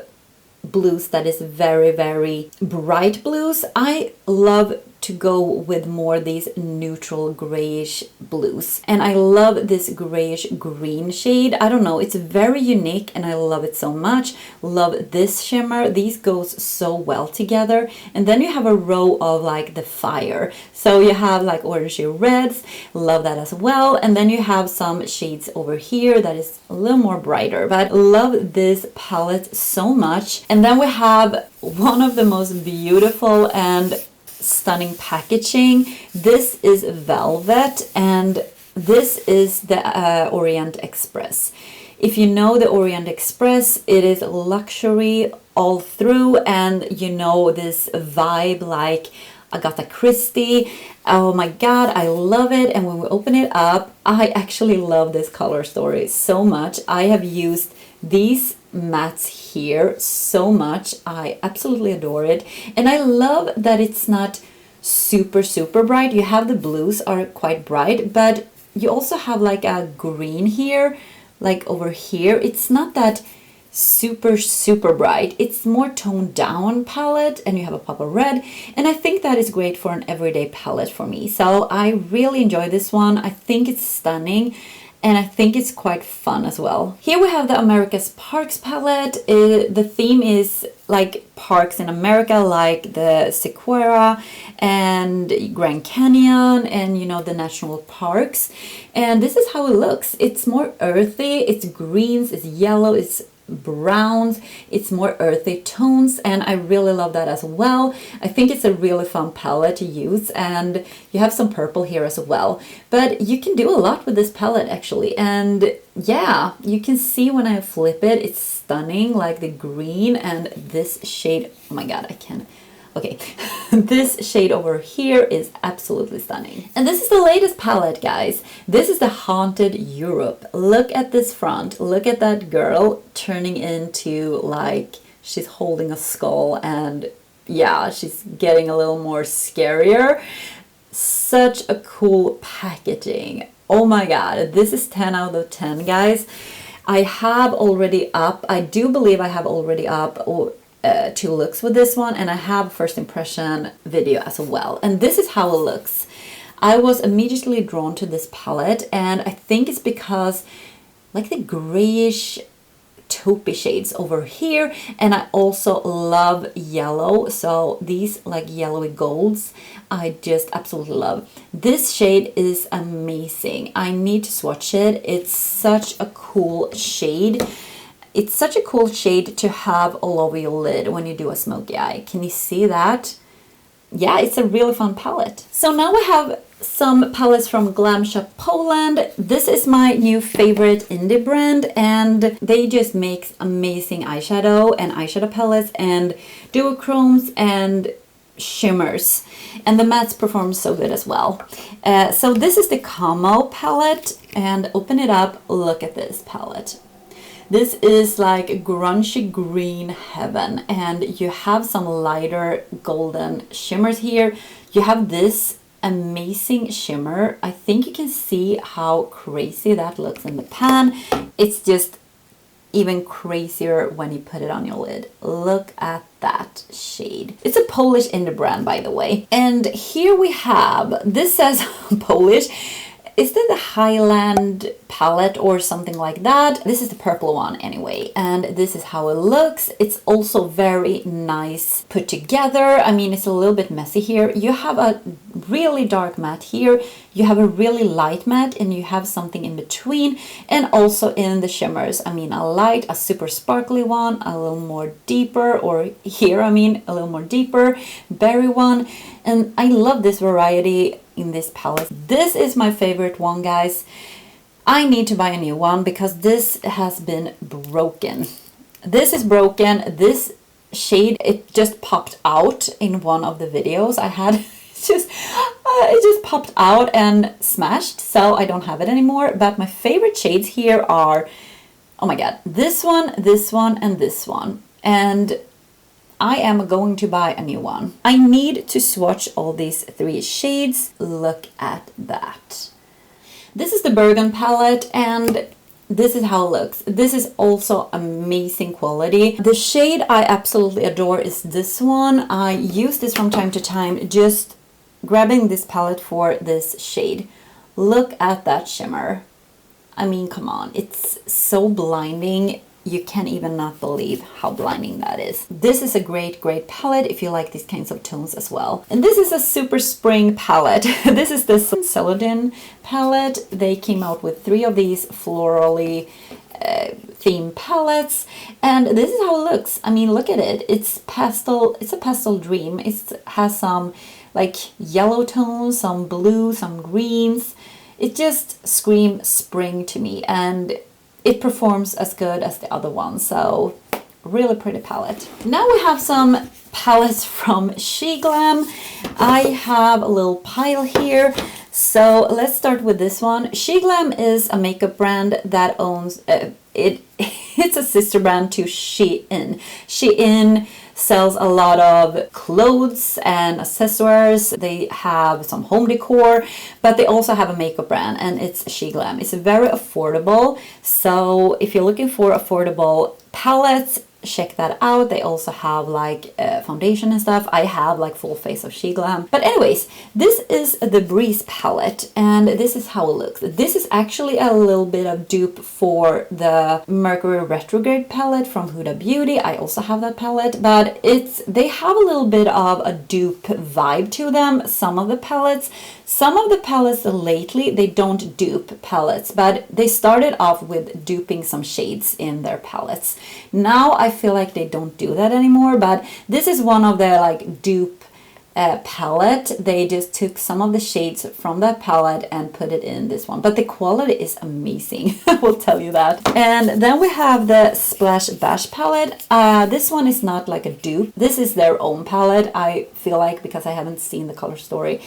Speaker 1: blues that is very, very bright blues. I love to go with more these neutral grayish blues, and I love this grayish green shade. I don't know, it's very unique and I love it so much. Love this shimmer. These goes so well together. And then you have a row of like the fire, so you have like orangey reds, love that as well. And then you have some shades over here that is a little more brighter, but love this palette so much. And then we have one of the most beautiful and stunning packaging. This is velvet, and this is the Orient Express. If you know the Orient Express, it is luxury all through, and you know this vibe like Agatha Christie. Oh my god, I love it. And when we open it up, I actually love this color story so much. I have used these mattes here so much. I absolutely adore it, and I love that it's not super bright. You have the blues are quite bright, but you also have like a green here, like over here. It's not that super bright. It's more toned down palette, and you have a pop of red, and I think that is great for an everyday palette for me. So I really enjoy this one. I think it's stunning, and I think it's quite fun as well. Here we have the America's Parks palette. The theme is like parks in America, like the Sequoia and Grand Canyon, and you know, the national parks. And this is how it looks. It's more earthy. It's greens, it's yellow, it's browns, it's more earthy tones, and I really love that as well. I think it's a really fun palette to use, and you have some purple here as well, but you can do a lot with this palette actually. And yeah, you can see when I flip it, it's stunning, like the green and this shade. Oh my god, I can't. Okay, this shade over here is absolutely stunning. And this is the latest palette, guys. This is the Haunted Europe. Look at this front. Look at that girl turning into like she's holding a skull, and yeah, she's getting a little more scarier. Such a cool packaging. Oh my god, this is 10 out of 10, guys. I have already up, I do believe I have already up two looks with this one, and I have a first impression video as well. And this is how it looks. I was immediately drawn to this palette, and I think it's because like the grayish taupey shades over here, and I also love yellow, so these like yellowy golds I just absolutely love. This shade is amazing. I need to swatch it. It's such a cool shade. It's such a cool shade to have all over your lid when you do a smoky eye. Can you see that? Yeah, it's a really fun palette. So now we have some palettes from Glam Shop Poland. This is my new favorite indie brand, and they just make amazing eyeshadow and eyeshadow palettes and duochromes and shimmers, and the mattes perform so good as well. So this is the Camo palette, and open it up, look at this palette. This is like grungy green heaven, and you have some lighter golden shimmers here. You have this amazing shimmer. I think you can see how crazy that looks in the pan. It's just even crazier when you put it on your lid. Look at that shade. It's a Polish indie brand, by the way. And here we have, this says Polish. Is that the Highland palette or something like that? This is the purple one anyway, and this is how it looks. It's also very nice put together. I mean, it's a little bit messy here. You have a really dark matte here, you have a really light matte, and you have something in between, and also in the shimmers. I mean, a light, a super sparkly one, a little more deeper, or here, I mean, a little more deeper, berry one. And I love this variety in this palette. This is my favorite one, guys. I need to buy a new one because this has been broken. This is broken. This shade, it just popped out in one of the videos I had. It just popped out and smashed, so I don't have it anymore. But my favorite shades here are, oh my god, this one, and this one. And I am going to buy a new one. I need to swatch all these three shades. Look at that. This is the Bergen palette, and this is how it looks. This is also amazing quality. The shade I absolutely adore is this one. I use this from time to time, just grabbing this palette for this shade. Look at that shimmer. I mean, come on, it's so blinding. You can't even not believe how blinding that is. This is a great palette if you like these kinds of tones as well. And this is a super spring palette. This is the Celadon palette. They came out with 3 of these florally theme palettes, and this is how it looks. I mean, look at it. It's pastel. It's a pastel dream. It has some like yellow tones, some blue, some greens. It just screams spring to me, and it performs as good as the other one, so really pretty palette. Now we have some palettes from Sheglam. I have a little pile here, so let's start with this one. Sheglam is a makeup brand that owns, it's a sister brand to Shein. Shein sells a lot of clothes and accessories. They have some home decor, but they also have a makeup brand, and it's Sheglam. It's very affordable, so if you're looking for affordable palettes, check that out. They also have like foundation and stuff. I have like full face of Sheglam. But anyways, this is the Breeze palette, and this is how it looks. This is actually a little bit of dupe for the Mercury Retrograde palette from Huda Beauty. I also have that palette, but they have a little bit of a dupe vibe to them. Some of the palettes lately, they don't dupe palettes, but they started off with duping some shades in their palettes. Now I feel like they don't do that anymore, but this is one of their like dupe palette. They just took some of the shades from that palette and put it in this one, but the quality is amazing. I will tell you that. And then we have the Splash Bash palette. This one is not like a dupe. This is their own palette, I feel like, because I haven't seen the color story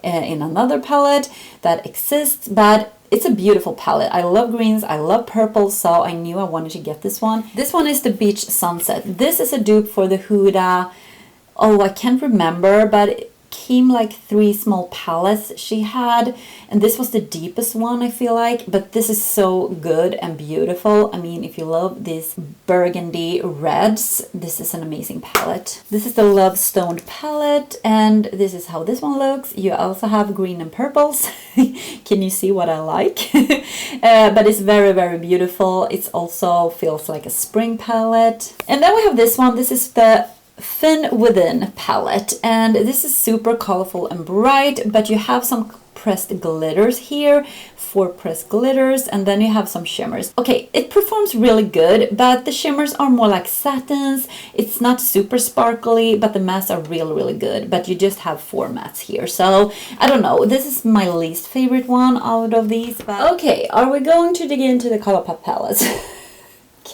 Speaker 1: in another palette that exists, but it's a beautiful palette. I love greens, I love purple, so I knew I wanted to get this one. This one is the Beach Sunset. This is a dupe for the Huda, oh, I can't remember, but came like 3 small palettes she had, and this was the deepest one, I feel like, but this is so good and beautiful. I mean, if you love these burgundy reds, this is an amazing palette. This is the Love Stoned palette, and this is how this one looks. You also have green and purples. Can you see what I like? But it's very, very beautiful. It also feels like a spring palette. And then we have this one. This is the Thin Within palette, and this is super colorful and bright, but you have some pressed glitters here, 4 pressed glitters, and then you have some shimmers. Okay, it performs really good, but the shimmers are more like satins. It's not super sparkly, but the mattes are really, really good, but you just have 4 mattes here. So I don't know, this is my least favorite one out of these. But okay, are we going to dig into the ColourPop palettes?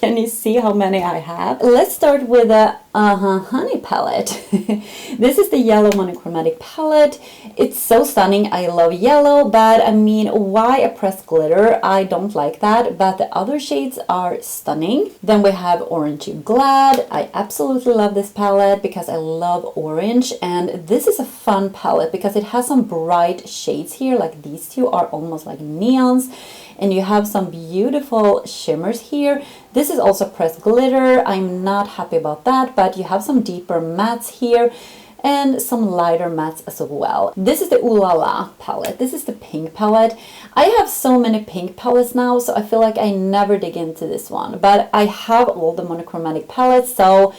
Speaker 1: Can you see how many I have? Let's start with the Honey palette. This is the yellow monochromatic palette. It's so stunning. I love yellow, but I mean, why a pressed glitter? I don't like that, but the other shades are stunning. Then we have Orange You Glad. I absolutely love this palette because I love orange, and this is a fun palette because it has some bright shades here, like these two are almost like neons. And you have some beautiful shimmers here. This is also pressed glitter. I'm not happy about that, but you have some deeper mattes here and some lighter mattes as well. This is the Ooh La La palette. This is the pink palette. I have so many pink palettes now, so I feel like I never dig into this one. But I have all the monochromatic palettes, so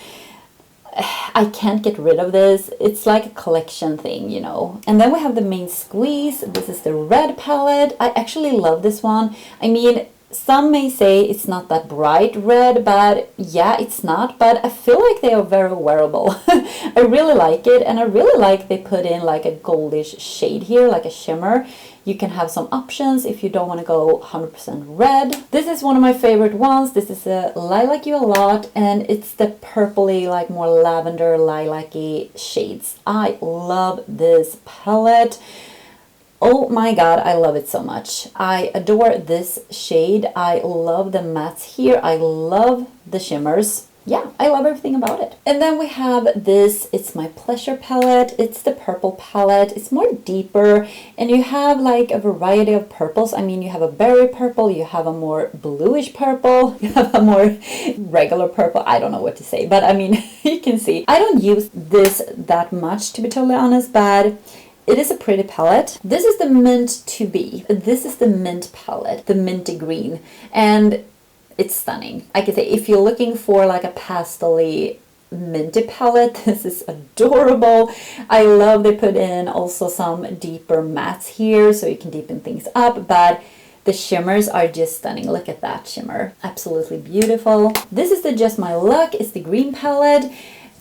Speaker 1: I can't get rid of this. It's like a collection thing, you know. And then we have the Main Squeeze. This is the red palette. I actually love this one. I mean, some may say it's not that bright red, but yeah, it's not. But I feel like they are very wearable. I really like it, and I really like they put in like a goldish shade here, like a shimmer. You can have some options if you don't want to go 100% red. This is one of my favorite ones. This is a Lilac You A Lot, and it's the purpley, like more lavender lilac-y shades. I love this palette. Oh my god, I love it so much. I adore this shade. I love the mattes here. I love the shimmers. Yeah, I love everything about it. And then we have this, it's my Pleasure palette. It's the purple palette. It's more deeper, and you have like a variety of purples. I mean, you have a berry purple, you have a more bluish purple, you have a more regular purple. I don't know what to say, but I mean, you can see. I don't use this that much, to be totally honest, but it is a pretty palette. This is the Mint To Be. This is the mint palette, the minty green, and it's stunning. I can say if you're looking for like a pastel-y minty palette, this is adorable. I love they put in also some deeper mattes here so you can deepen things up, but the shimmers are just stunning. Look at that shimmer. Absolutely beautiful. This is the Just My Luck. It's the green palette.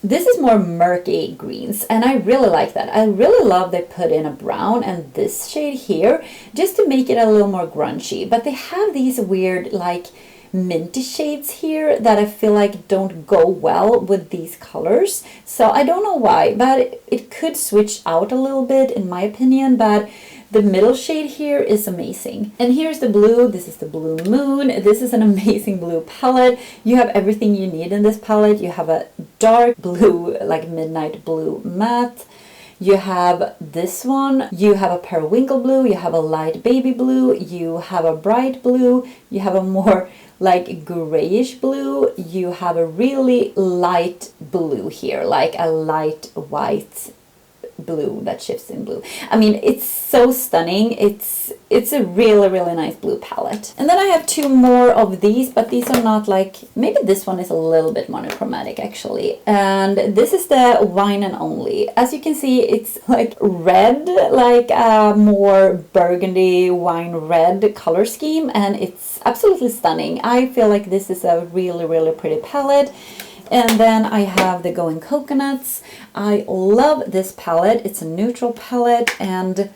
Speaker 1: This is more murky greens, and I really like that. I really love they put in a brown and this shade here just to make it a little more grungy, but they have these weird like minty shades here that I feel like don't go well with these colors. So I don't know why, but it could switch out a little bit in my opinion, but the middle shade here is amazing. And here's the blue. This is the Blue Moon. This is an amazing blue palette. You have everything you need in this palette. You have a dark blue, like midnight blue matte. You have this one, you have a periwinkle blue, you have a light baby blue, you have a bright blue, you have a more like grayish blue, you have a really light blue here, like a light white blue that shifts in blue. I mean, it's so stunning. It's a really, really nice blue palette. And then I have 2 more of these, but these are not like, maybe this one is a little bit monochromatic actually. And this is the Wine and Only. As you can see, it's like red, like a more burgundy wine red color scheme, and it's absolutely stunning. I feel like this is a really, really pretty palette. And then I have the Going Coconuts. I love this palette. It's a neutral palette, and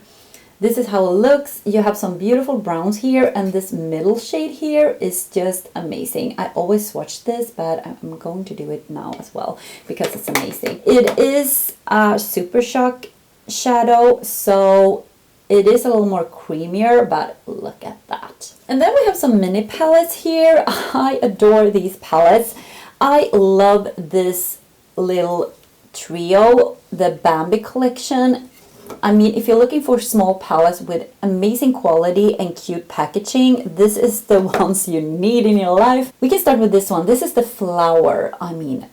Speaker 1: this is how it looks. You have some beautiful browns here, and this middle shade here is just amazing. I always swatch this, but I'm going to do it now as well because it's amazing. It is a Super Shock shadow, so it is a little more creamier, but look at that. And then we have some mini palettes here. I adore these palettes. I love this little trio, the Bambi collection. I mean, if you're looking for small palettes with amazing quality and cute packaging, this is the ones you need in your life. We can start with this one. This is the Flower. I mean,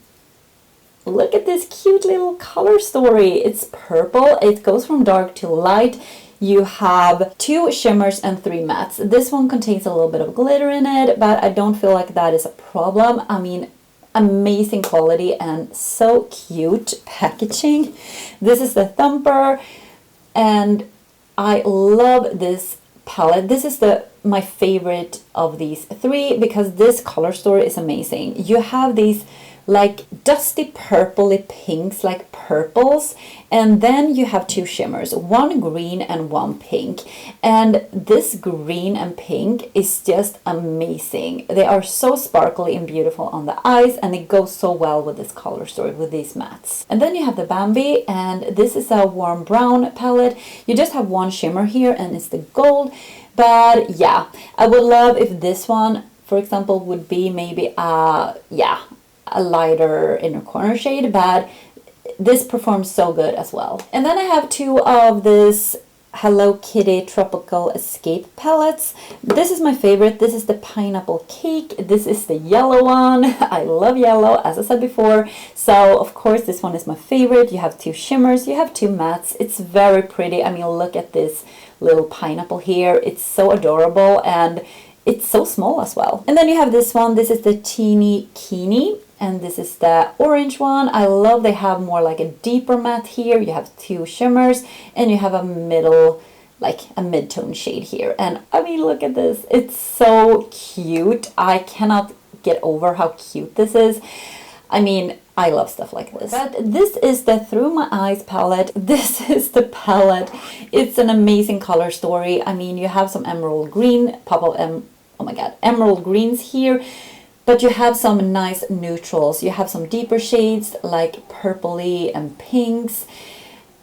Speaker 1: look at this cute little color story. It's purple. It goes from dark to light. You have 2 shimmers and 3 mattes. This one contains a little bit of glitter in it, but I don't feel like that is a problem. I mean, amazing quality and so cute packaging. This is the Thumper, and I love this palette. This is my favorite of these 3 because this color story is amazing. You have these like dusty purpley pinks, like purples, and then you have 2 shimmers, 1 green and 1 pink, and this green and pink is just amazing. They are so sparkly and beautiful on the eyes, and it goes so well with this color story, with these mattes. And then you have the Bambi, and this is a warm brown palette. You just have 1 shimmer here, and it's the gold. But yeah, I would love if this one, for example, would be maybe a lighter inner corner shade, but this performs so good as well. And then I have 2 of this Hello Kitty Tropical Escape palettes. This is my favorite. This is the Pineapple Cake. This is the yellow one. I love yellow, as I said before. So of course this one is my favorite. You have 2 shimmers, you have 2 mattes. It's very pretty. I mean, look at this little pineapple here. It's so adorable, and it's so small as well. And then you have this one. This is the Teeny Keeny, and this is the orange one. I love they have more like a deeper matte here. You have 2 shimmers, and you have a middle, like a mid-tone shade here. And I mean, look at this. It's so cute. I cannot get over how cute this is. I mean, I love stuff like this. But this is the Through My Eyes palette. This is the palette. It's an amazing color story. I mean, you have some emerald green, oh my god, emerald greens here. But you have some nice neutrals. You have some deeper shades like purpley and pinks.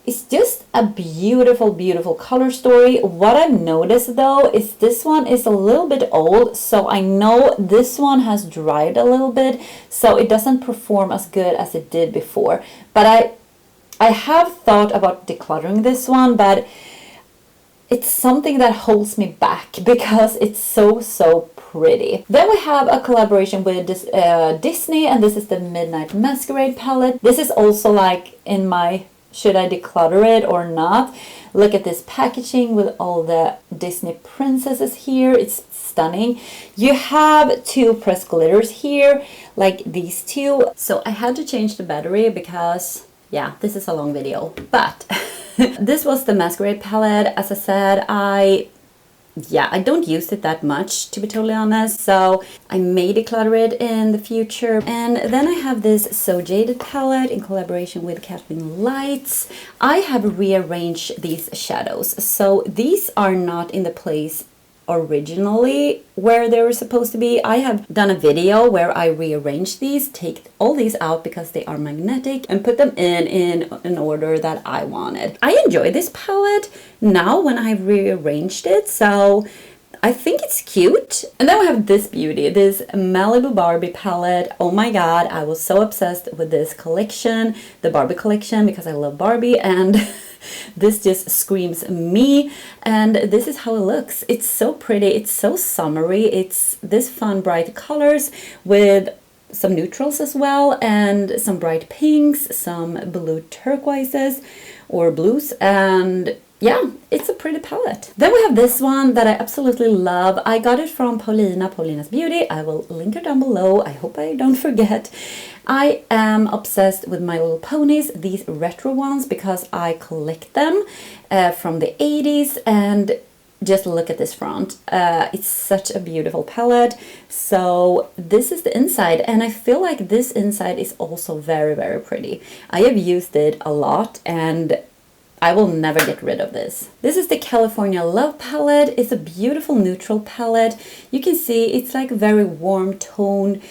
Speaker 1: It's just a beautiful, beautiful color story. What I've noticed though is this one is a little bit old. So I know this one has dried a little bit. So it doesn't perform as good as it did before. But I have thought about decluttering this one, but it's something that holds me back because it's so pretty. Then we have a collaboration with Disney, and this is the Midnight Masquerade palette. This is also like in my should I declutter it or not. Look at this packaging with all the Disney princesses here. It's stunning. You have 2 pressed glitters here, like these 2. So I had to change the battery because, yeah, this is a long video. But this was the Masquerade palette. As I said, I don't use it that much, to be totally honest, so I may declutter it in the future. And then I have this So Jaded palette in collaboration with Kathleen Lights. I have rearranged these shadows, so these are not in the place originally where they were supposed to be. I have done a video where I rearranged these, take all these out because they are magnetic, and put them in an order that I wanted. I enjoy this palette now when I've rearranged it, so I think it's cute. And then we have this beauty, this Malibu Barbie palette. Oh my god, I was so obsessed with this collection, the Barbie collection, because I love Barbie, and this just screams me. And this is how it looks. It's so pretty, it's so summery. It's this fun bright colors with some neutrals as well, and some bright pinks, some blue turquoises or blues, and yeah, it's a pretty palette. Then we have this one that I absolutely love. I got it from Paulina's Beauty. I will link her down below. I hope I don't forget. I am obsessed with My Little Ponies, these retro ones, because I collect them from the 80s, and just look at this front. It's such a beautiful palette. So this is the inside, and I feel like this inside is also very, very pretty. I have used it a lot, and I will never get rid of this. This is the California Love palette. It's a beautiful neutral palette. You can see it's like very warm tone,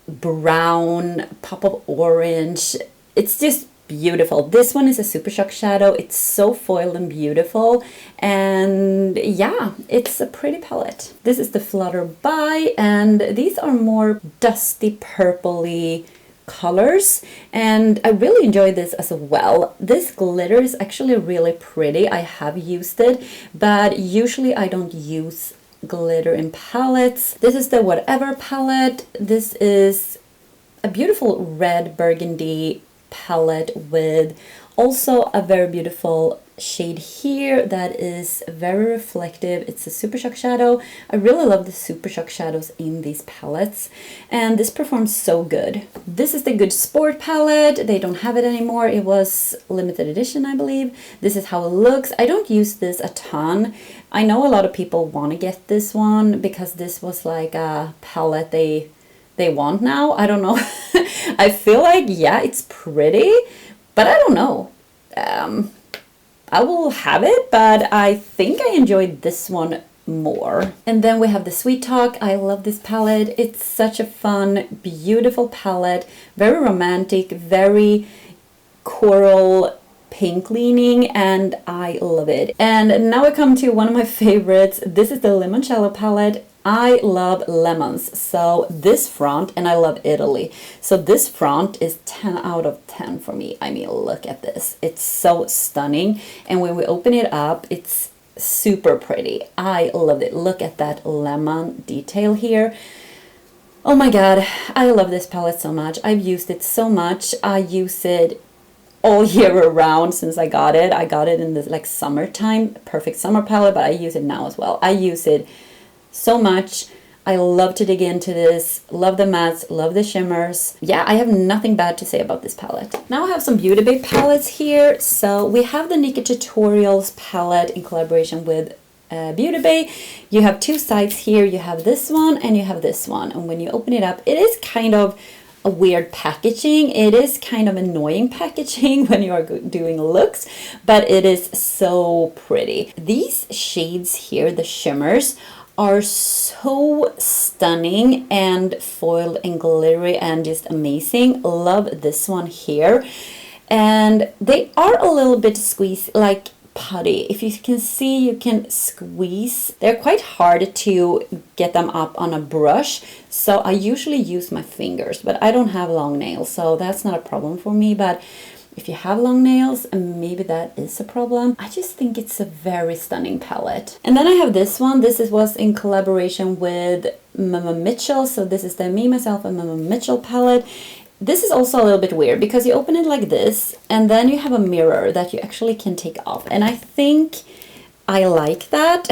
Speaker 1: brown, pop of orange. It's just beautiful. This one is a Super Shock shadow. It's so foiled and beautiful, and yeah, it's a pretty palette. This is the Flutter By, and these are more dusty purpley colors, and I really enjoy this as well. This glitter is actually really pretty. I have used it, but usually I don't use glitter in palettes. This is the Whatever palette. This is a beautiful red burgundy palette with also a very beautiful shade here that is very reflective. It's a Super Shock shadow. I really love the Super Shock shadows in these palettes, and this performs so good. This is the Good Sport palette. They don't have it anymore. It was limited edition, I believe. This is how it looks. I don't use this a ton. I know a lot of people want to get this one because this was like a palette they want now. I don't know. I feel like, yeah, it's pretty, but I don't know. I will have it, but I think I enjoyed this one more. And then we have the Sweet Talk. I love this palette. It's such a fun, beautiful palette. Very romantic, very coral pink leaning, and I love it. And now I come to one of my favorites. This is the Limoncello palette. I love lemons, so this front, and I love Italy, so this front is 10 out of 10 for me. I mean, look at this. It's so stunning, and when we open it up, it's super pretty. I love it. Look at that lemon detail here. Oh my god, I love this palette so much. I've used it so much. I use it all year around since I got it. I got it in the like summertime, perfect summer palette, but I use it now as well. I use it so much. I love to dig into this. Love the mattes, love the shimmers. Yeah, I have nothing bad to say about this palette. Now I have some Beauty Bay palettes here. So we have the Nika Tutorials palette in collaboration with Beauty Bay. You have two sides here. You have this one and you have this one. And when you open it up, it is kind of a weird packaging. It is kind of annoying packaging when you are doing looks, but it is so pretty. These shades here, the shimmers, are so stunning and foiled and glittery and just amazing. Love this one here. And they are a little bit squeezed, like putty. If you can see, you can squeeze. They're quite hard to get them up on a brush, so I usually use my fingers, but I don't have long nails, so that's not a problem for me. But if you have long nails, maybe that is a problem. I just think it's a very stunning palette. And then I have this one. This was in collaboration with Mama Mitchell. So this is the Me, Myself, and Mama Mitchell palette. This is also a little bit weird because you open it like this, and then you have a mirror that you actually can take off. And I think I like that.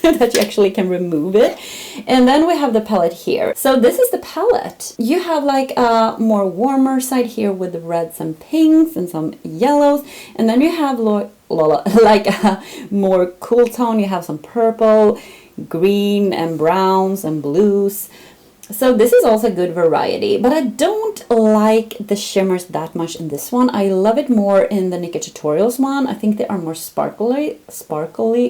Speaker 1: That you actually can remove it. And then we have the palette here. So this is the palette. You have like a more warmer side here with the reds and pinks and some yellows, and then you have like a more cool tone. You have some purple, green, and browns and blues. So this is also a good variety, but I don't like the shimmers that much in this one. I love it more in the Nika Tutorials one. I think they are more sparkly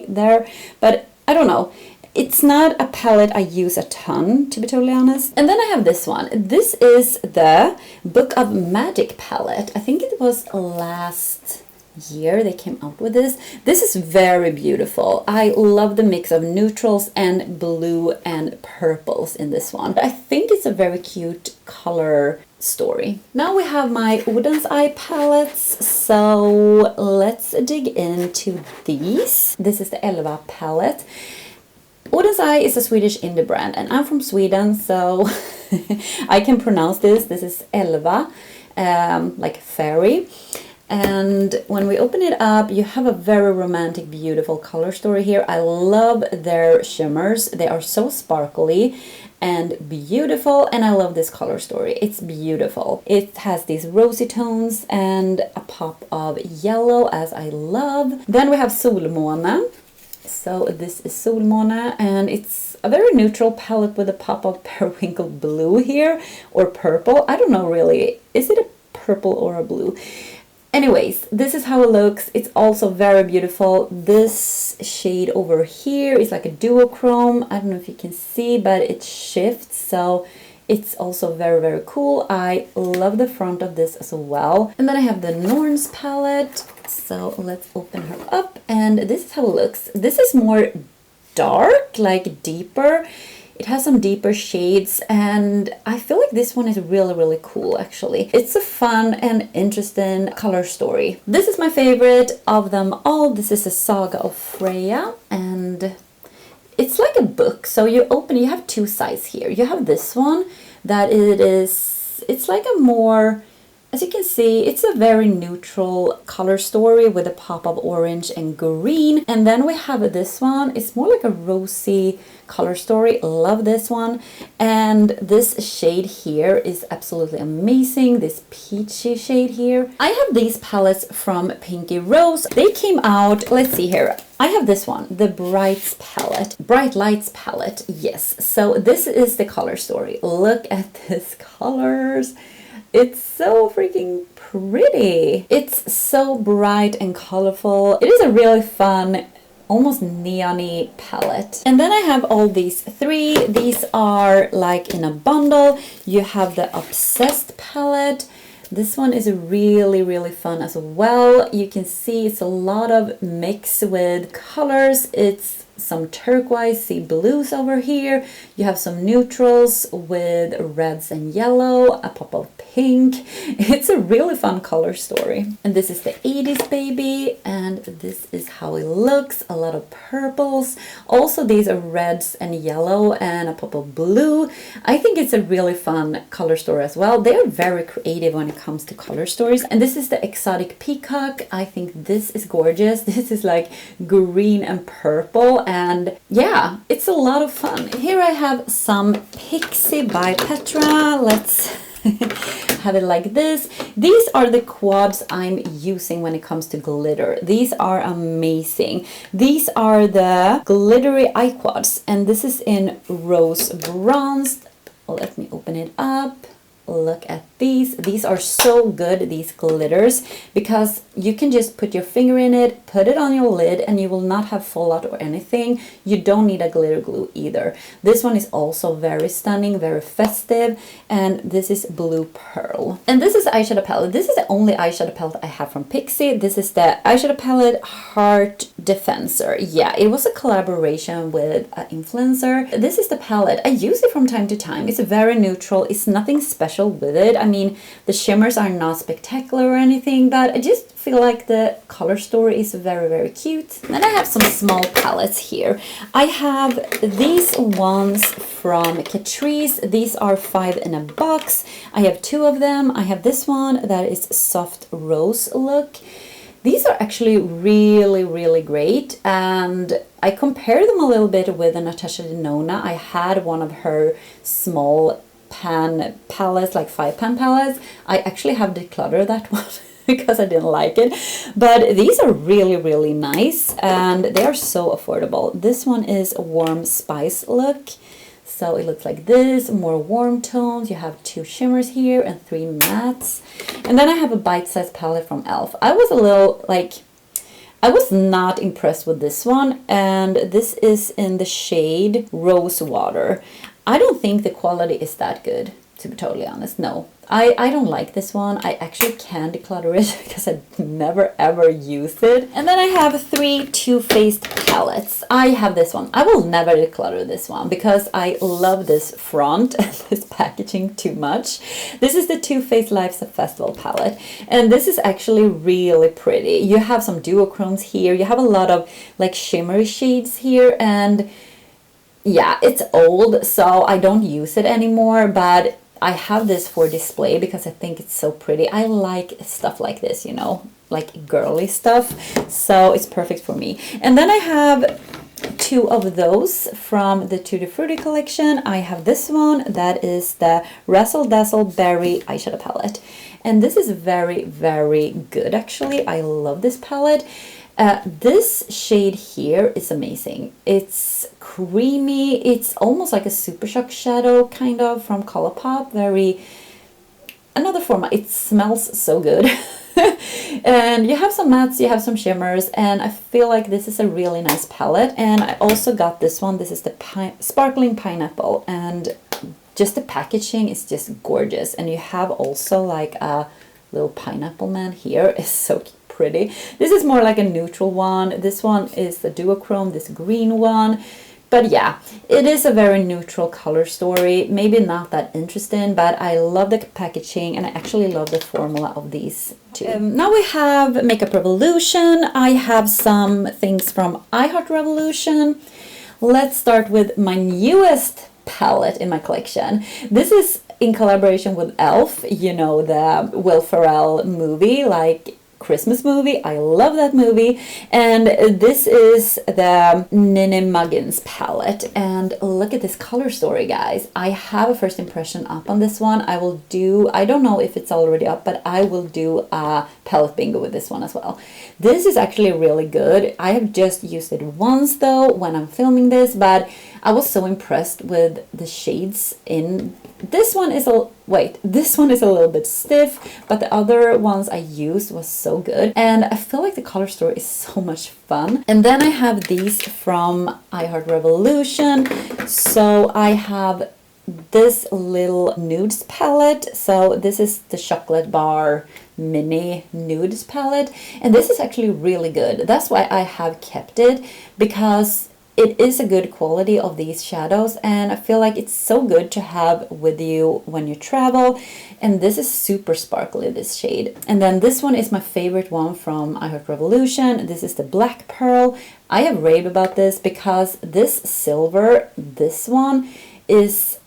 Speaker 1: there, but I don't know. It's not a palette I use a ton, to be totally honest. And then I have this one. This is the Book of Magic palette. I think it was last year they came out with this. This is very beautiful. I love the mix of neutrals and blue and purples in this one. I think it's a very cute color story. Now we have my Oden's Eye palettes, so let's dig into these. This is the Elva palette. Oden's Eye is a Swedish indie brand, and I'm from Sweden, so I can pronounce this. This is Elva, like fairy. And when we open it up, you have a very romantic, beautiful color story here. I love their shimmers. They are so sparkly and beautiful, and I love this color story. It's beautiful. It has these rosy tones and a pop of yellow, as I love. Then we have Solmåne. So this is Solmåne, and it's a very neutral palette with a pop of periwinkle blue here, or purple. I don't know really. Is it a purple or a blue? Anyways, this is how it looks. It's also very beautiful. This shade over here is like a duochrome. I don't know if you can see, but it shifts, so it's also very, very cool. I love the front of this as well. And then I have the Norns palette. So let's open her up, and this is how it looks. This is more dark, like deeper. It has some deeper shades, and I feel like this one is really, really cool actually. It's a fun and interesting color story. This is my favorite of them all. This is the Saga of Freya, and it's like a book. So you open, you have two sides here. You have this one that it's like a more, as you can see, it's a very neutral color story with a pop of orange and green. And then we have this one. It's more like a rosy color story. Love this one. And this shade here is absolutely amazing. This peachy shade here. I have these palettes from Pinky Rose. They came out, let's see here. I have this one, the Bright Lights palette. Yes, so this is the color story. Look at these colors. It's so freaking pretty. It's so bright and colorful. It is a really fun, almost neon-y palette. And then I have all these three. These are like in a bundle. You have the Obsessed palette. This one is really, really fun as well. You can see it's a lot of mix with colors. It's some turquoise, sea blues over here. You have some neutrals with reds and yellow, a pop of pink. It's a really fun color story. And this is the 80s baby, and this is how it looks. A lot of purples. Also, these are reds and yellow and a pop of blue. I think it's a really fun color story as well. They are very creative when it comes to color stories. And this is the Exotic Peacock. I think this is gorgeous. This is like green and purple, and yeah, it's a lot of fun. Here I have some Pixi by Petra. Let's have it like this. These are the quads I'm using when it comes to glitter. These are amazing. These are the glittery eye quads, and this is in rose bronze. Let me open it up. Look at these. These are so good, these glitters, because you can just put your finger in it, put it on your lid, and you will not have fallout or anything. You don't need a glitter glue either. This one is also very stunning, very festive, and this is Blue Pearl. And this is the eyeshadow palette. This is the only eyeshadow palette I have from Pixi. This is the eyeshadow palette Heart Defensor. Yeah, it was a collaboration with an influencer. This is the palette. I use it from time to time. It's very neutral. It's nothing special with it. I mean, the shimmers are not spectacular or anything, but I just feel like the color story is very, very cute. Then I have some small palettes here. I have these ones from Catrice. These are 5 in a box. I have 2 of them. I have this one that is soft rose look. These are actually really, really great, and I compared them a little bit with the Natasha Denona. I had one of her small pan palettes, like 5-pan palettes. I actually have decluttered that one because I didn't like it, but these are really, really nice, and they are so affordable. This one is a warm spice look, so it looks like this, more warm tones. You have 2 shimmers here and 3 mattes. And then I have a bite-sized palette from e.l.f. I was a little like, I was not impressed with this one, and this is in the shade Rose Water. I don't think the quality is that good, to be totally honest. No, I don't like this one. I actually can declutter it because I never ever use it. And then I have 3 Too Faced palettes. I have this one. I will never declutter this one because I love this front and this packaging too much. This is the Too Faced Life's Festival palette, and this is actually really pretty. You have some duochromes here. You have a lot of like shimmery shades here, and yeah, it's old, so I don't use it anymore, but I have this for display because I think it's so pretty. I like stuff like this, you know, like girly stuff, so it's perfect for me. And then I have 2 of those from the Tutti Frutti collection. I have this one that is the Razzle Dazzle Berry eyeshadow palette, and this is very, very good actually. I love this palette. This shade here is amazing. It's creamy. It's almost like a Super Shock shadow kind of from ColourPop. Very, another format. It smells so good. And you have some mattes, you have some shimmers, and I feel like this is a really nice palette. And I also got this one. This is the Sparkling Pineapple, and just the packaging is just gorgeous. And you have also like a little pineapple man here. It's so cute. Pretty. This is more like a neutral one. This one is the duochrome, this green one. But yeah, it is a very neutral color story. Maybe not that interesting, but I love the packaging and I actually love the formula of these two. Now we have Makeup Revolution. I have some things from I Heart Revolution. Let's start with my newest palette in my collection. This is in collaboration with Elf, you know, the Will Ferrell movie, like Christmas movie. I love that movie. And this is the Nene Muggins palette. And look at this color story, guys. I have a first impression up on this one. I will do, I don't know if it's already up, but I will do a palette bingo with this one as well. This is actually really good. I have just used it once though when I'm filming this, but I was so impressed with the shades in this one. This one is a little bit stiff, but the other ones I used was so good. And I feel like the color story is so much fun. And then I have these from I Heart Revolution. So I have this little nudes palette. So this is the Chocolate Bar Mini Nudes palette. And this is actually really good. That's why I have kept it, because it is a good quality of these shadows, and I feel like it's so good to have with you when you travel. And this is super sparkly, this shade. And then this one is my favorite one from I Heart Revolution. This is the Black Pearl. I have raved about this because this silver, this one, is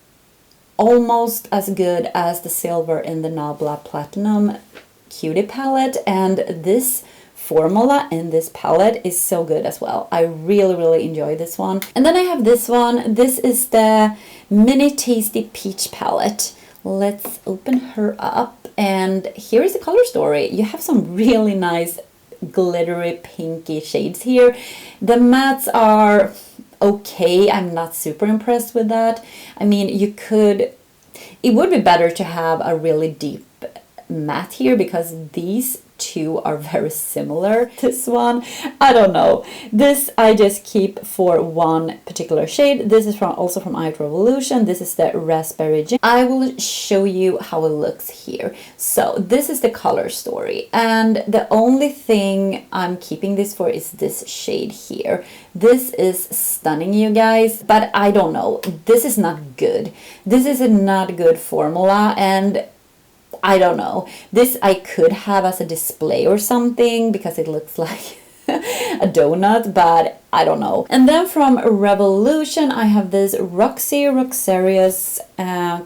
Speaker 1: almost as good as the silver in the Nabla Platinum Cutie palette, and this formula in this palette is so good as well. I really enjoy this one. And then I have this one. This is the Mini Tasty Peach palette. Let's open her up, and here is the color story. You have some really nice glittery pinky shades here. The mattes are okay. I'm not super impressed with that. I mean, it would be better to have a really deep matte here, because these two are very similar. This one, I don't know. This I just keep for one particular shade. This is also from I Heart Revolution. This is the Raspberry Gin. I will show you how it looks here. So this is the color story, and the only thing I'm keeping this for is this shade here. This is stunning, you guys, but I don't know. This is not good. This is a not good formula, and I don't know. This I could have as a display or something because it looks like a donut, but I don't know. And then from Revolution, I have this Roxy Roxaria's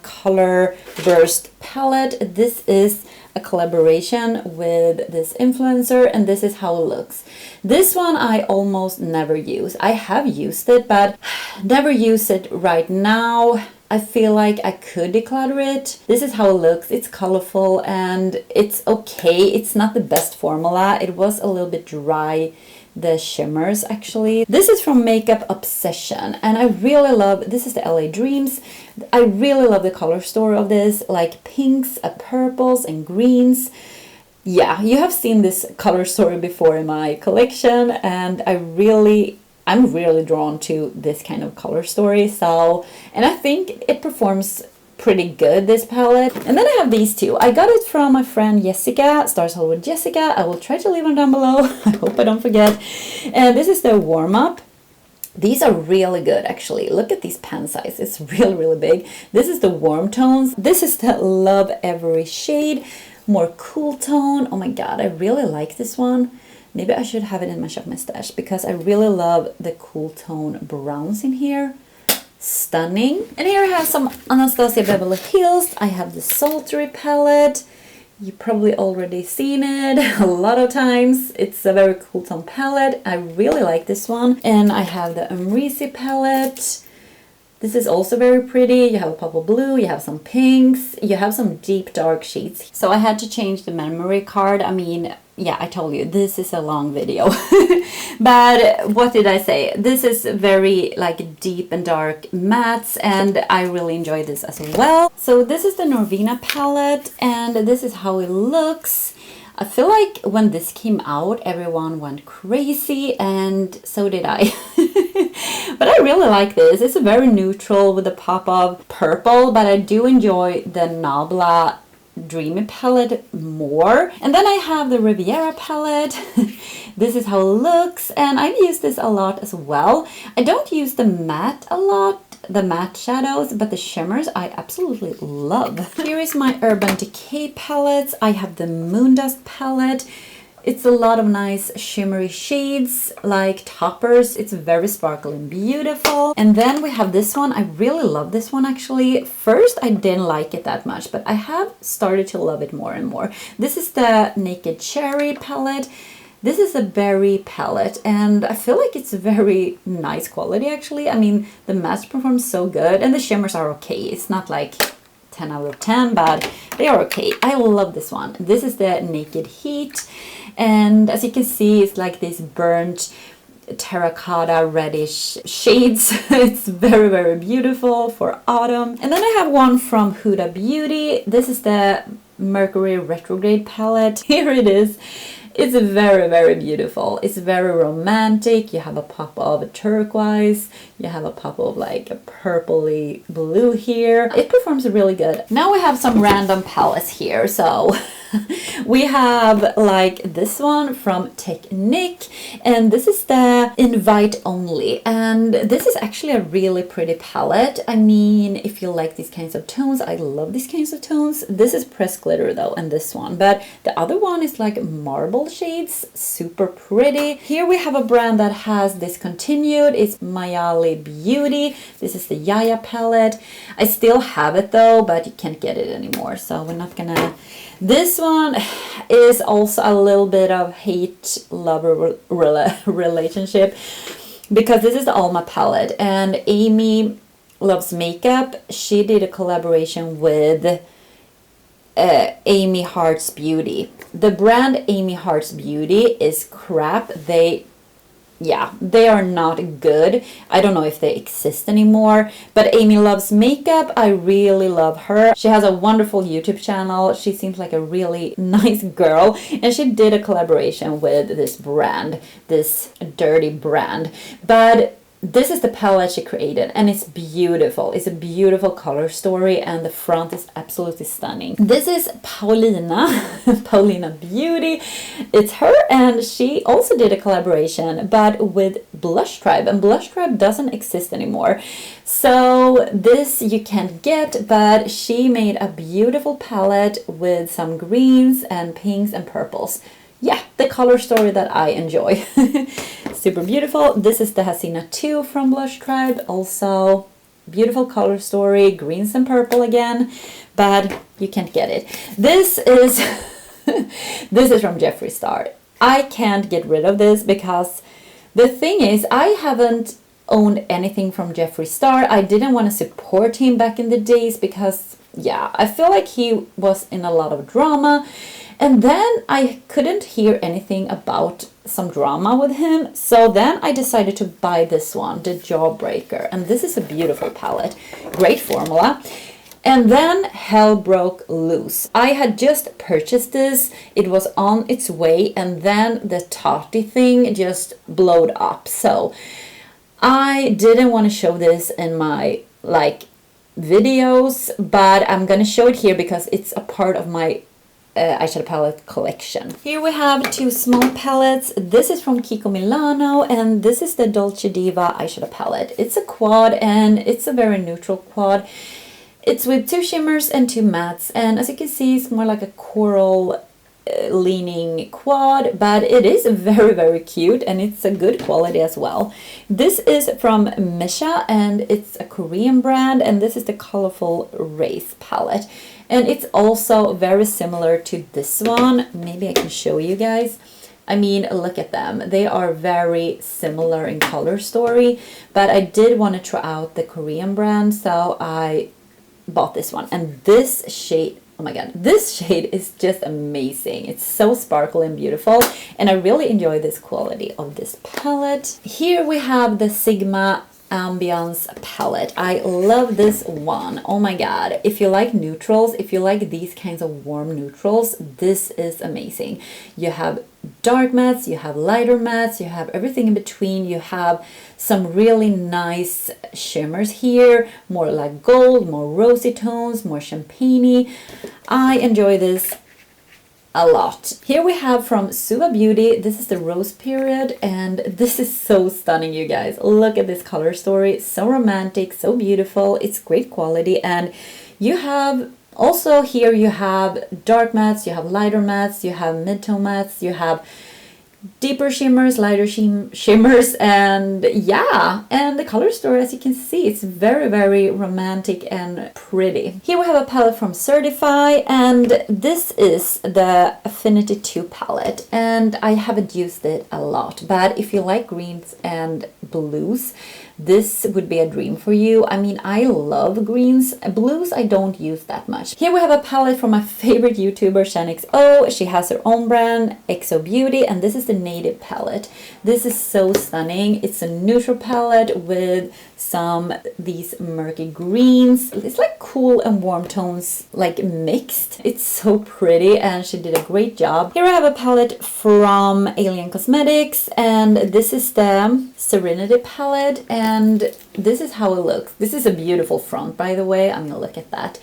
Speaker 1: Color Burst palette. This is a collaboration with this influencer, and this is how it looks. This one I almost never use. I have used it, but never use it right now. I feel like I could declutter it. This is how it looks. It's colorful and it's okay. It's not the best formula. It was a little bit dry, the shimmers actually. This is from Makeup Obsession, and I really love, this is the LA Dreams. I really love the color story of this, like pinks, purples and greens. Yeah, you have seen this color story before in my collection, and I'm really drawn to this kind of color story. So, and I think it performs pretty good, this palette. And then I have these two. I got it from my friend Jessica, Stars Hollywood Jessica. I will try to leave them down below. I hope I don't forget. And this is the Warm Up. These are really good actually. Look at these pen size. It's really big. This is the Warm Tones. This is the Love Every Shade. More cool tone. Oh my god, I really like this one. Maybe I should have it in my shop mustache because I really love the cool tone browns in here. Stunning. And here I have some Anastasia Beverly Hills. I have the Sultry palette. You probably already seen it a lot of times. It's a very cool tone palette. I really like this one. And I have the Amrezy palette. This is also very pretty. You have a purple blue, you have some pinks, you have some deep dark shades. So I had to change the memory card. I mean, yeah, I told you, this is a long video. But what did I say? This is very like deep and dark mattes, and I really enjoy this as well. So this is the Norvina palette, and this is how it looks. I feel like when this came out, everyone went crazy, and so did I. But I really like this. It's a very neutral with a pop of purple, but I do enjoy the Nabla Dreamy palette more. And then I have the Riviera palette. This is how it looks, and I've used this a lot as well. I don't use the matte a lot, the matte shadows, but the shimmers I absolutely love. Here is my Urban Decay palettes. I have the Moondust palette. It's a lot of nice shimmery shades, like toppers. It's very sparkly and beautiful. And then we have this one. I really love this one actually. First, I didn't like it that much, but I have started to love it more and more. This is the Naked Cherry palette. This is a berry palette, and I feel like it's a very nice quality actually. I mean, the matte performs so good, and the shimmers are okay. It's not like 10 out of 10, but they are okay. I love this one. This is the Naked Heat, and as you can see, it's like this burnt terracotta reddish shades. It's very, very beautiful for autumn. And then I have one from Huda Beauty. This is the Mercury Retrograde palette. Here it is. It's very, very beautiful. It's very romantic. You have a pop of turquoise. You have a pop of like a purpley blue here. It performs really good. Now we have some random palettes here. So we have like this one from Technique, and this is the Invite Only, and this is actually a really pretty palette. I mean, if you like these kinds of tones, I love these kinds of tones. This is pressed glitter though, and this one, but the other one is like marble shades, super pretty. Here we have a brand that has discontinued. It's Mayali Beauty. This is the Yaya palette. I still have it though, but you can't get it anymore, so we're not gonna. This one is also a little bit of hate-lover relationship, because this is the Alma palette, and Amy Loves Makeup, she did a collaboration with Amy Hearts Beauty. The brand Amy Hearts Beauty is crap. They are not good. I don't know if they exist anymore, but Amy Loves Makeup, I really love her. She has a wonderful YouTube channel. She seems like a really nice girl, and she did a collaboration with this brand, this dirty brand. But this is the palette she created, and it's beautiful. It's a beautiful color story, and the front is absolutely stunning. This is Paulina Beauty. It's her, and she also did a collaboration, but with Blush Tribe, and Blush Tribe doesn't exist anymore. So this you can't get, but she made a beautiful palette with some greens and pinks and purples. Yeah, the color story that I enjoy. Super beautiful. This is the Hasina 2 from Blush Tribe. Also beautiful color story, greens and purple again, but you can't get it. This is this is from Jeffree Star. I can't get rid of this because the thing is, I haven't owned anything from Jeffree Star. I didn't want to support him back in the days because, yeah, I feel like he was in a lot of drama. And then I couldn't hear anything about some drama with him. So then I decided to buy this one, the Jawbreaker. And this is a beautiful palette. Great formula. And then hell broke loose. I had just purchased this. It was on its way. And then the Tati thing just blowed up. So I didn't want to show this in my videos. But I'm going to show it here because it's a part of my eyeshadow palette collection. Here we have two small palettes. This is from Kiko Milano, and this is the Dolce Diva eyeshadow palette. It's a quad, and it's a very neutral quad. It's with two shimmers and two mattes, and as you can see, it's more like a coral leaning quad, but it is very, very cute, and it's a good quality as well. This is from Misha, and it's a Korean brand, and this is the Colorful Race palette. And it's also very similar to this one. Maybe I can show you guys. I mean, look at them. They are very similar in color story, but I did want to try out the Korean brand, so I bought this one. And this shade, oh my god, this shade is just amazing. It's so sparkly and beautiful, and I really enjoy this quality of this palette. Here we have the Sigma Ambiance palette. I love this one. Oh my god, if you like neutrals, if you like these kinds of warm neutrals, this is amazing. You have dark mattes, you have lighter mattes, you have everything in between. You have some really nice shimmers here, more like gold, more rosy tones, more champagne-y. I enjoy this a lot. Here we have from Suva Beauty, this is the Rose Period, and this is so stunning, you guys. Look at this color story, so romantic, so beautiful, it's great quality. And you have also here, you have dark mattes, you have lighter mattes, you have mid-tone mattes, you have deeper shimmers, lighter shimmers, and yeah, and the color story, as you can see, it's very, very romantic and pretty. Here we have a palette from Certify, and this is the Affinity 2 palette, and I haven't used it a lot, but if you like greens and blues, this would be a dream for you. I mean, I love greens. Blues I don't use that much. Here we have a palette from my favorite YouTuber, ShanXO. She has her own brand, XO Beauty, and this is the Native palette. This is so stunning. It's a neutral palette with some these murky greens. It's like cool and warm tones like mixed. It's so pretty, and she did a great job. Here I have a palette from Alien Cosmetics, and this is the Serenity palette, and this is how it looks. This is a beautiful front, by the way. I mean, look at that.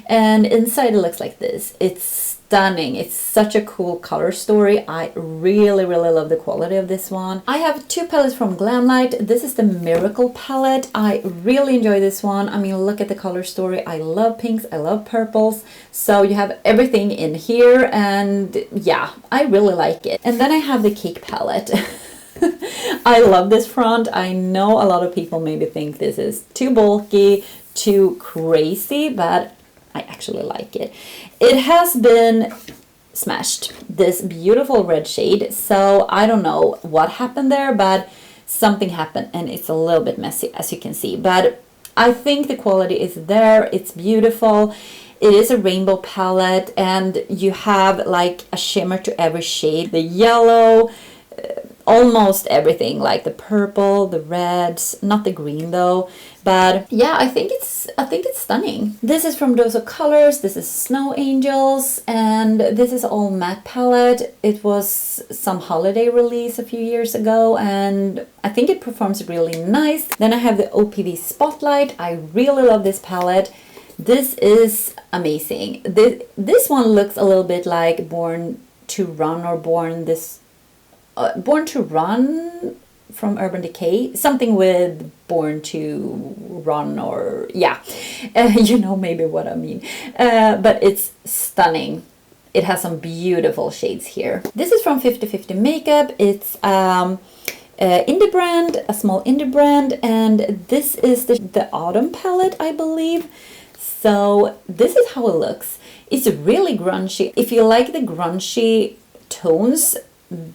Speaker 1: And inside it looks like this. It's stunning. It's such a cool color story. I really, really love the quality of this one. I have two palettes from Glamlight. This is the Miracle palette. I really enjoy this one. I mean, look at the color story. I love pinks. I love purples. So you have everything in here, and yeah, I really like it. And then I have the Cake palette. I love this front. I know a lot of people maybe think this is too bulky, too crazy, but I actually like it. It has been smashed, this beautiful red shade, so I don't know what happened there, but something happened and it's a little bit messy, as you can see, but I think the quality is there. It's beautiful. It is a rainbow palette, and you have like a shimmer to every shade. The yellow, almost everything, like the purple, the reds, not the green though, but yeah, I think it's stunning. This is from Dose of Colors. This is Snow Angels, and this is all matte palette. It was some holiday release a few years ago, and I think it performs really nice. Then I have the OPV Spotlight. I really love this palette. This is amazing. This one looks a little bit like Born to Run, or Born to Run from Urban Decay, something with Born to Run, or yeah, you know maybe what I mean, but it's stunning. It has some beautiful shades here. This is from 50/50 Makeup. It's indie brand, a small indie brand, and this is the Autumn palette, I believe. So this is how it looks. It's really grungy. If you like the grungy tones,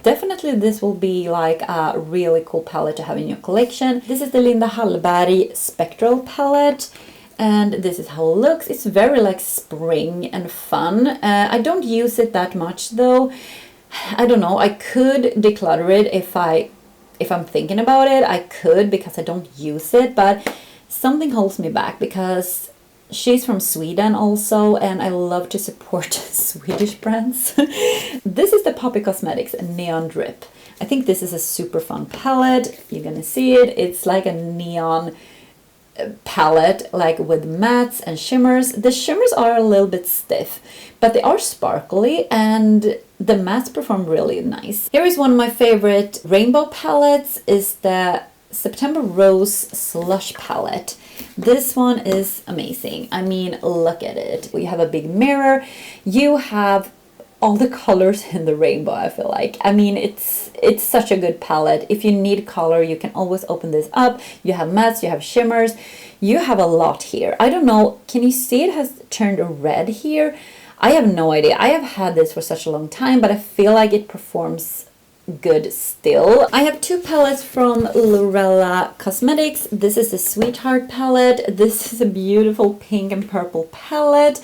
Speaker 1: definitely this will be like a really cool palette to have in your collection. This is the Linda Hallberg Spectral palette, and this is how it looks. It's very like spring and fun. I don't use it that much though. I don't know, I could declutter it if I'm thinking about it. I could, because I don't use it, but something holds me back because she's from Sweden also, and I love to support Swedish brands. This is the Poppy Cosmetics Neon Drip. I think this is a super fun palette. You're gonna see it. It's like a neon palette, like with mattes and shimmers. The shimmers are a little bit stiff, but they are sparkly, and the mattes perform really nice. Here is one of my favorite rainbow palettes, is the September Rose Slush palette. This one is amazing. I mean, look at it. You have a big mirror. You have all the colors in the rainbow, I feel like. I mean, it's such a good palette. If you need color, you can always open this up. You have mattes, you have shimmers. You have a lot here. I don't know. Can you see it has turned red here? I have no idea. I have had this for such a long time, but I feel like it performs good still. I have two palettes from Lorella Cosmetics. This is the Sweetheart palette. This is a beautiful pink and purple palette.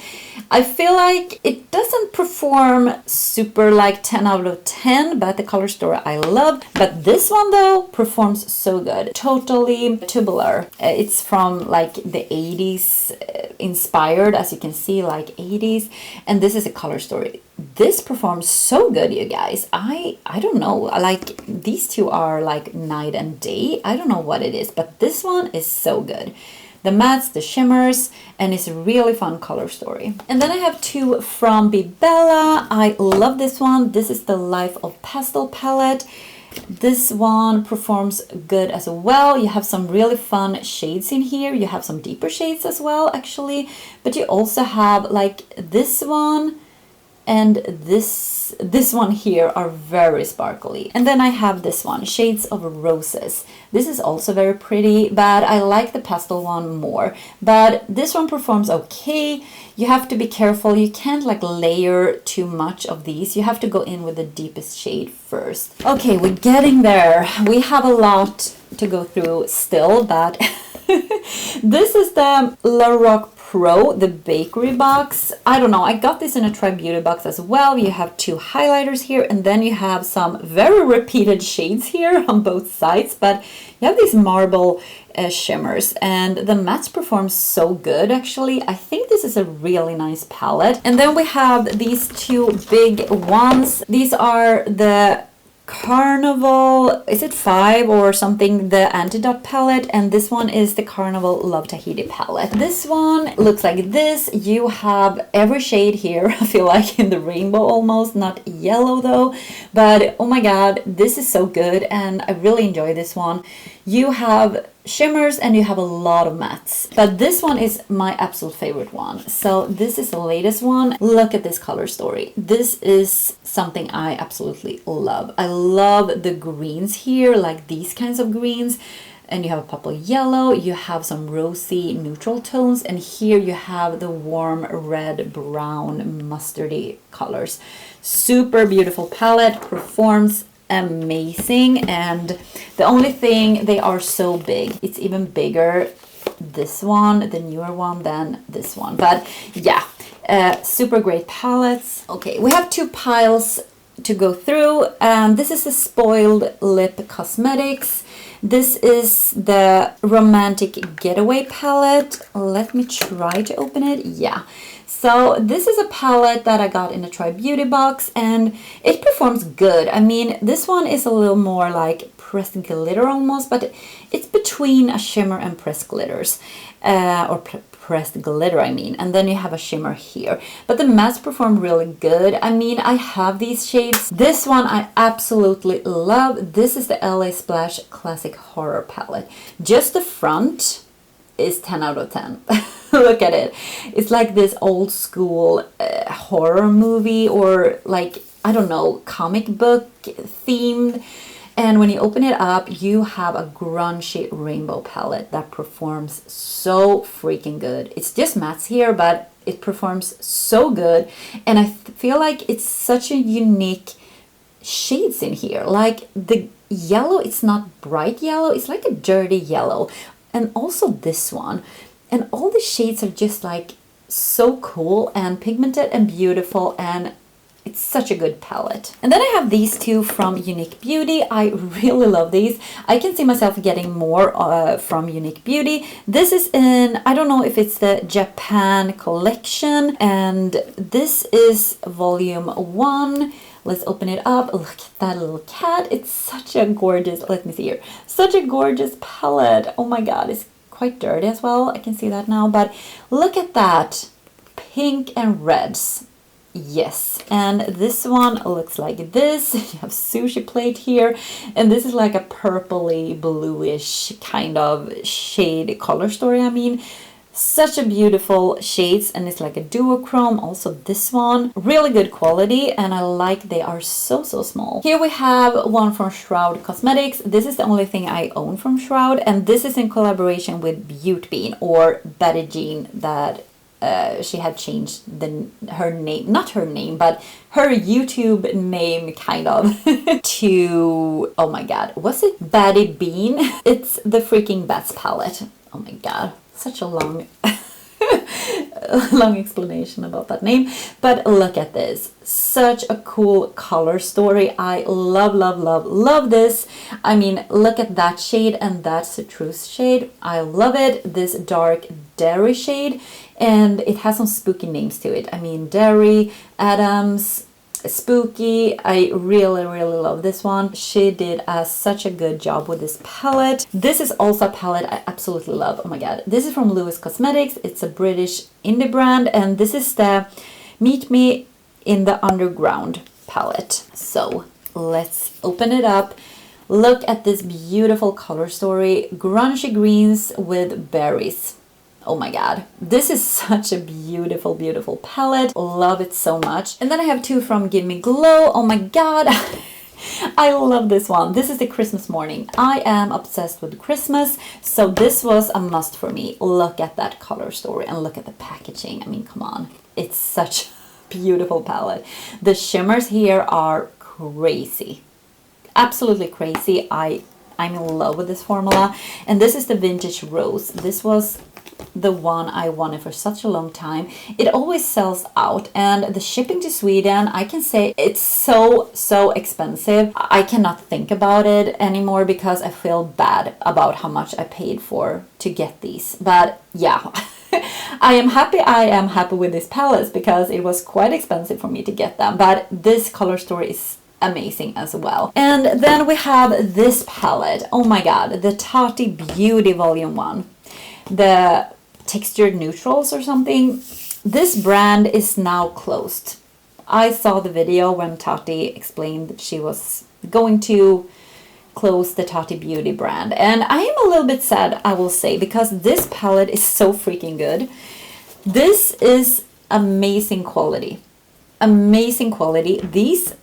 Speaker 1: I feel like it doesn't perform super like 10 out of 10, but the color story I love. But this one though performs so good. Totally tubular. It's from like the 80s inspired, as you can see, like 80s, and this is a color story. This performs so good, you guys. I don't know, like these two are like night and day. I don't know what it is, but this one is so good. the mattes, the shimmers, and it's a really fun color story. And then I have two from Bella. I love this one. This is the Life of Pastel palette. This one performs good as well. You have some really fun shades in here. You have some deeper shades as well, actually. But you also have like this one and this one here are very sparkly. And then I have this one, Shades of Roses. This is also very pretty, but I like the pastel one more. But this one performs okay. You have to be careful. You can't like layer too much of these. You have to go in with the deepest shade first. Okay, we're getting there. We have a lot to go through still, but this is the La Roque Pro, the bakery box. I don't know, I got this in a Try Beauty box as well. You have two highlighters here, and then you have some very repeated shades here on both sides, but you have these marble shimmers, and the mattes perform so good actually. I think this is a really nice palette. And then we have these two big ones. These are the Carnival, is it 5 or something, the Antidote palette, and this one is the Carnival Love Tahiti palette. This one looks like this. You have every shade here, I feel like, in the rainbow almost, not yellow though, but oh my god, this is so good and I really enjoy this one. You have shimmers and you have a lot of mattes, but this one is my absolute favorite one. So this is the latest one. Look at this color story. This is something I absolutely love. I love the greens here, like these kinds of greens, and you have a purple yellow, you have some rosy neutral tones, and here you have the warm red, brown, mustardy colors. Super beautiful palette, performs amazing, and the only thing, they are so big. It's even bigger, this one, the newer one, than this one. But yeah, super great palettes. Okay, we have two piles to go through, and this is the Spoiled Lip Cosmetics. This is the Romantic Getaway palette. Let me try to open it. Yeah. So this is a palette that I got in a Try Beauty box, and it performs good. I mean, this one is a little more like pressed glitter almost, but it's between a shimmer and pressed glitters, pressed glitter, I mean. And then you have a shimmer here. But the mattes perform really good. I mean, I have these shades. This one I absolutely love. This is the LA Splash Classic Horror palette. Just the front is 10 out of 10. Look at it. It's like this old school horror movie, or like, I don't know, comic book themed. And when you open it up, you have a grungy rainbow palette that performs so freaking good. It's just mattes here, but it performs so good. And I feel like it's such a unique shades in here. Like the yellow, it's not bright yellow, it's like a dirty yellow. And also this one. And all the shades are just like so cool and pigmented and beautiful, and it's such a good palette. And then I have these two from Unique Beauty. I really love these. I can see myself getting more from Unique Beauty. This is in, I don't know if it's the Japan collection, and this is volume 1. Let's open it up. Look at that little cat. It's such a gorgeous, let me see here, such a gorgeous palette. Oh my god, it's quite dirty as well. I can see that now, but look at that. Pink and reds. Yes, and this one looks like this. You have sushi plate here, and this is like a purpley bluish kind of shade color story. I mean, such a beautiful shades, and it's like a duochrome. Also this one, really good quality, and I like they are so small. Here we have one from Shroud Cosmetics. This is the only thing I own from Shroud, and this is in collaboration with Beauty Bean, or Betty Jean, that she had changed her name, not her name, but her YouTube name kind of to, oh my god, was it Betty Bean? It's the freaking Bats palette. Oh my god, such a long long explanation about that name, but look at this. Such a cool color story. I love this. I mean, look at that shade and that citrus shade. I love it. This dark dairy shade, and it has some spooky names to it. I mean, Dairy, Adams, spooky. I really love this one. She did such a good job with this palette. This is also a palette I absolutely love. Oh my god. This is from Nomad Cosmetics. It's a British indie brand, and this is the Meet Me in the Underground palette. So let's open it up. Look at this beautiful color story. Grungy greens with berries. Oh my god. This is such a beautiful palette. Love it so much. And then I have two from Give Me Glow. Oh my god. I love this one. This is the Christmas morning. I am obsessed with Christmas, so this was a must for me. Look at that color story and look at the packaging. I mean, come on. It's such a beautiful palette. The shimmers here are crazy. Absolutely crazy. I'm in love with this formula. And this is the Vintage Rose. This was the one I wanted for such a long time. It always sells out, and the shipping to Sweden, I can say it's so expensive. I cannot think about it anymore because I feel bad about how much I paid for to get these. But yeah, I am happy with these palettes because it was quite expensive for me to get them. But this color story is amazing as well. And then we have this palette. Oh my god, the Tati Beauty Volume 1. The textured neutrals or something. This brand is now closed. I saw the video when Tati explained that she was going to close the Tati Beauty brand, and I am a little bit sad, I will say, because this palette is so freaking good. This is amazing quality. Amazing quality. These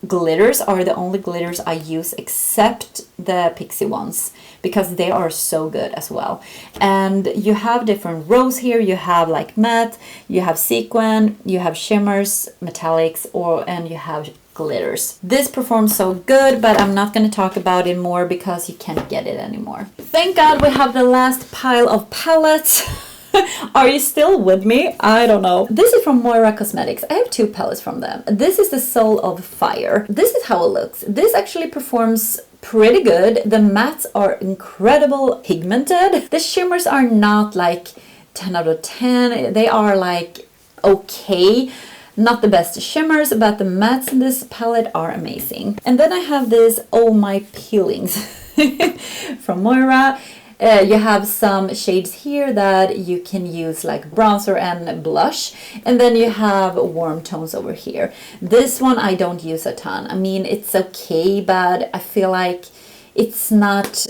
Speaker 1: glitters are the only glitters I use except the Pixi ones because they are so good as well. And you have different rows here. You have like matte, you have sequin, you have shimmers, metallics, and you have glitters. This performs so good, but I'm not going to talk about it more because you can't get it anymore. Thank God we have the last pile of palettes. Are you still with me? I don't know. This is from Nomad Cosmetics. I have two palettes from them. This is the Soul of Fire. This is how it looks. This actually performs pretty good. The mattes are incredible pigmented. The shimmers are not like 10 out of 10. They are like okay. Not the best shimmers, but the mattes in this palette are amazing. And then I have this Oh My Peelings from Moira. You have some shades here that you can use like bronzer and blush, and then you have warm tones over here. This one I don't use a ton. I mean, it's okay, but I feel like it's not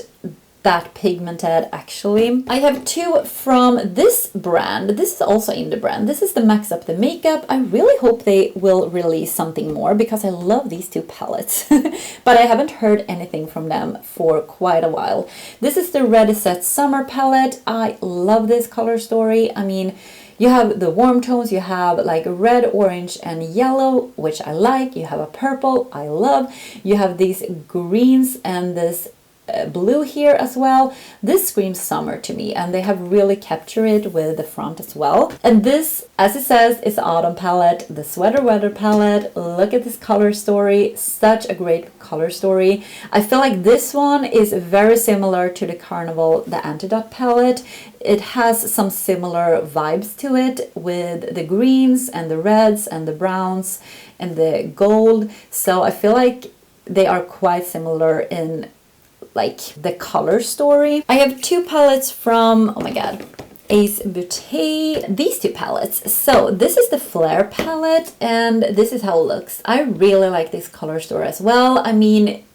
Speaker 1: that pigmented actually. I have two from this brand. This is also indie brand. This is the Max Up the Makeup. I really hope they will release something more because I love these two palettes. But I haven't heard anything from them for quite a while. This is the Ready Set Summer palette. I love this color story. I mean, you have the warm tones, you have like red, orange, and yellow, which I like. You have a purple, I love. You have these greens and this blue here as well. This screams summer to me, and they have really captured it with the front as well. And this, as it says, is the autumn palette, the Sweater Weather palette. Look at this color story. Such a great color story. I feel like this one is very similar to the Carnival, the Antidote palette. It has some similar vibes to it with the greens and the reds and the browns and the gold. So I feel like they are quite similar in like the color story. I have two palettes from, oh my god, Ace Beauté. These two palettes. So this is the Flare palette, and this is how it looks. I really like this color story as well. I mean,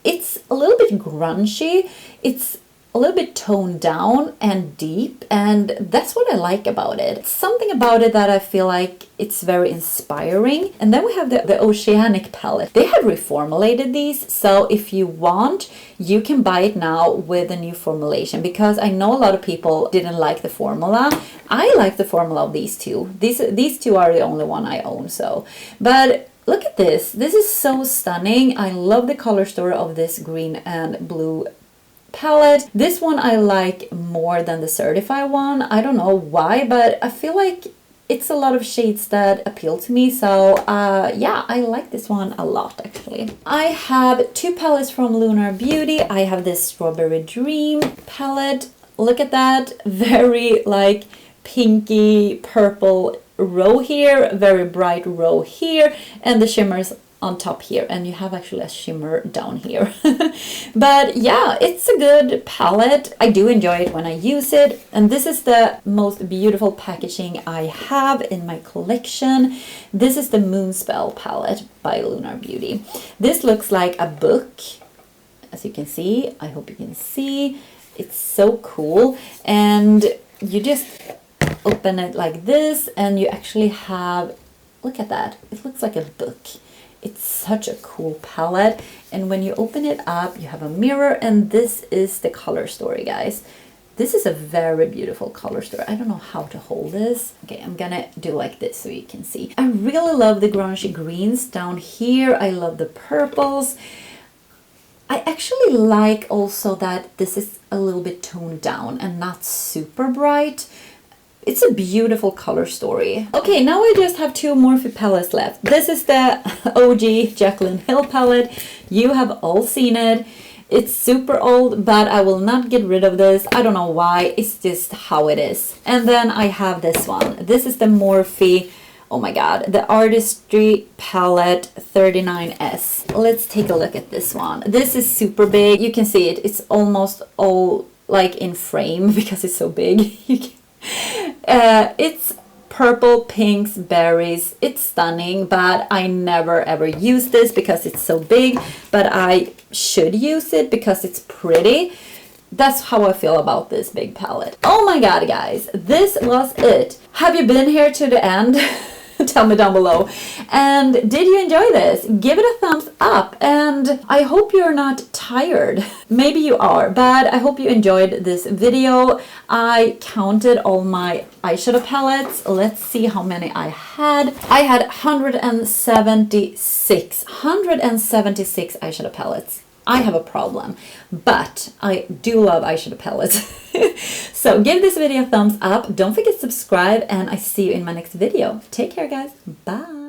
Speaker 1: it's a little bit grungy. It's a little bit toned down and deep, and that's what I like about it. Something about it that I feel like it's very inspiring. And then we have the Oceanic palette. They have reformulated these, so if you want, you can buy it now with a new formulation, because I know a lot of people didn't like the formula. I like the formula of these two. These two are the only one I own, so. But look at this. This is so stunning. I love the color story of this green and blue palette. This one I like more than the Certified one. I don't know why, but I feel like it's a lot of shades that appeal to me. So yeah, I like this one a lot actually. I have two palettes from Lunar Beauty. I have this Strawberry Dream palette. Look at that. Very like pinky purple row here, very bright row here, and the shimmers on top here, and you have actually a shimmer down here. But yeah, it's a good palette. I do enjoy it when I use it, and this is the most beautiful packaging I have in my collection. This is the Moonspell palette by Lunar Beauty. This looks like a book, as you can see. I hope you can see. It's so cool, and you just open it like this, and you actually have, look at that, it looks like a book. It's such a cool palette, and when you open it up, you have a mirror, and this is the color story, guys. This is a very beautiful color story. I don't know how to hold this. Okay, I'm gonna do like this so you can see. I really love the grungy greens down here. I love the purples. I actually like also that this is a little bit toned down and not super bright. It's a beautiful color story. Okay, now I just have two Morphe palettes left. This is the OG Jaclyn Hill palette. You have all seen it. It's super old, but I will not get rid of this. I don't know why, it's just how it is. And then I have this one. This is the Morphe, oh my god, the Artistry Palette 39S. Let's take a look at this one. This is super big. You can see it. It's almost all like in frame because it's so big. It's purple, pinks, berries. It's stunning, but I never ever use this because it's so big, but I should use it because it's pretty. That's how I feel about this big palette. Oh my god, guys, this was it. Have you been here to the end? Tell me down below. And did you enjoy this? Give it a thumbs up, and I hope you're not tired. Maybe you are, but I hope you enjoyed this video. I counted all my eyeshadow palettes. Let's see how many I had. I had 176 eyeshadow palettes. I have a problem, but I do love eyeshadow palettes. So give this video a thumbs up. Don't forget to subscribe, and I see you in my next video. Take care, guys. Bye.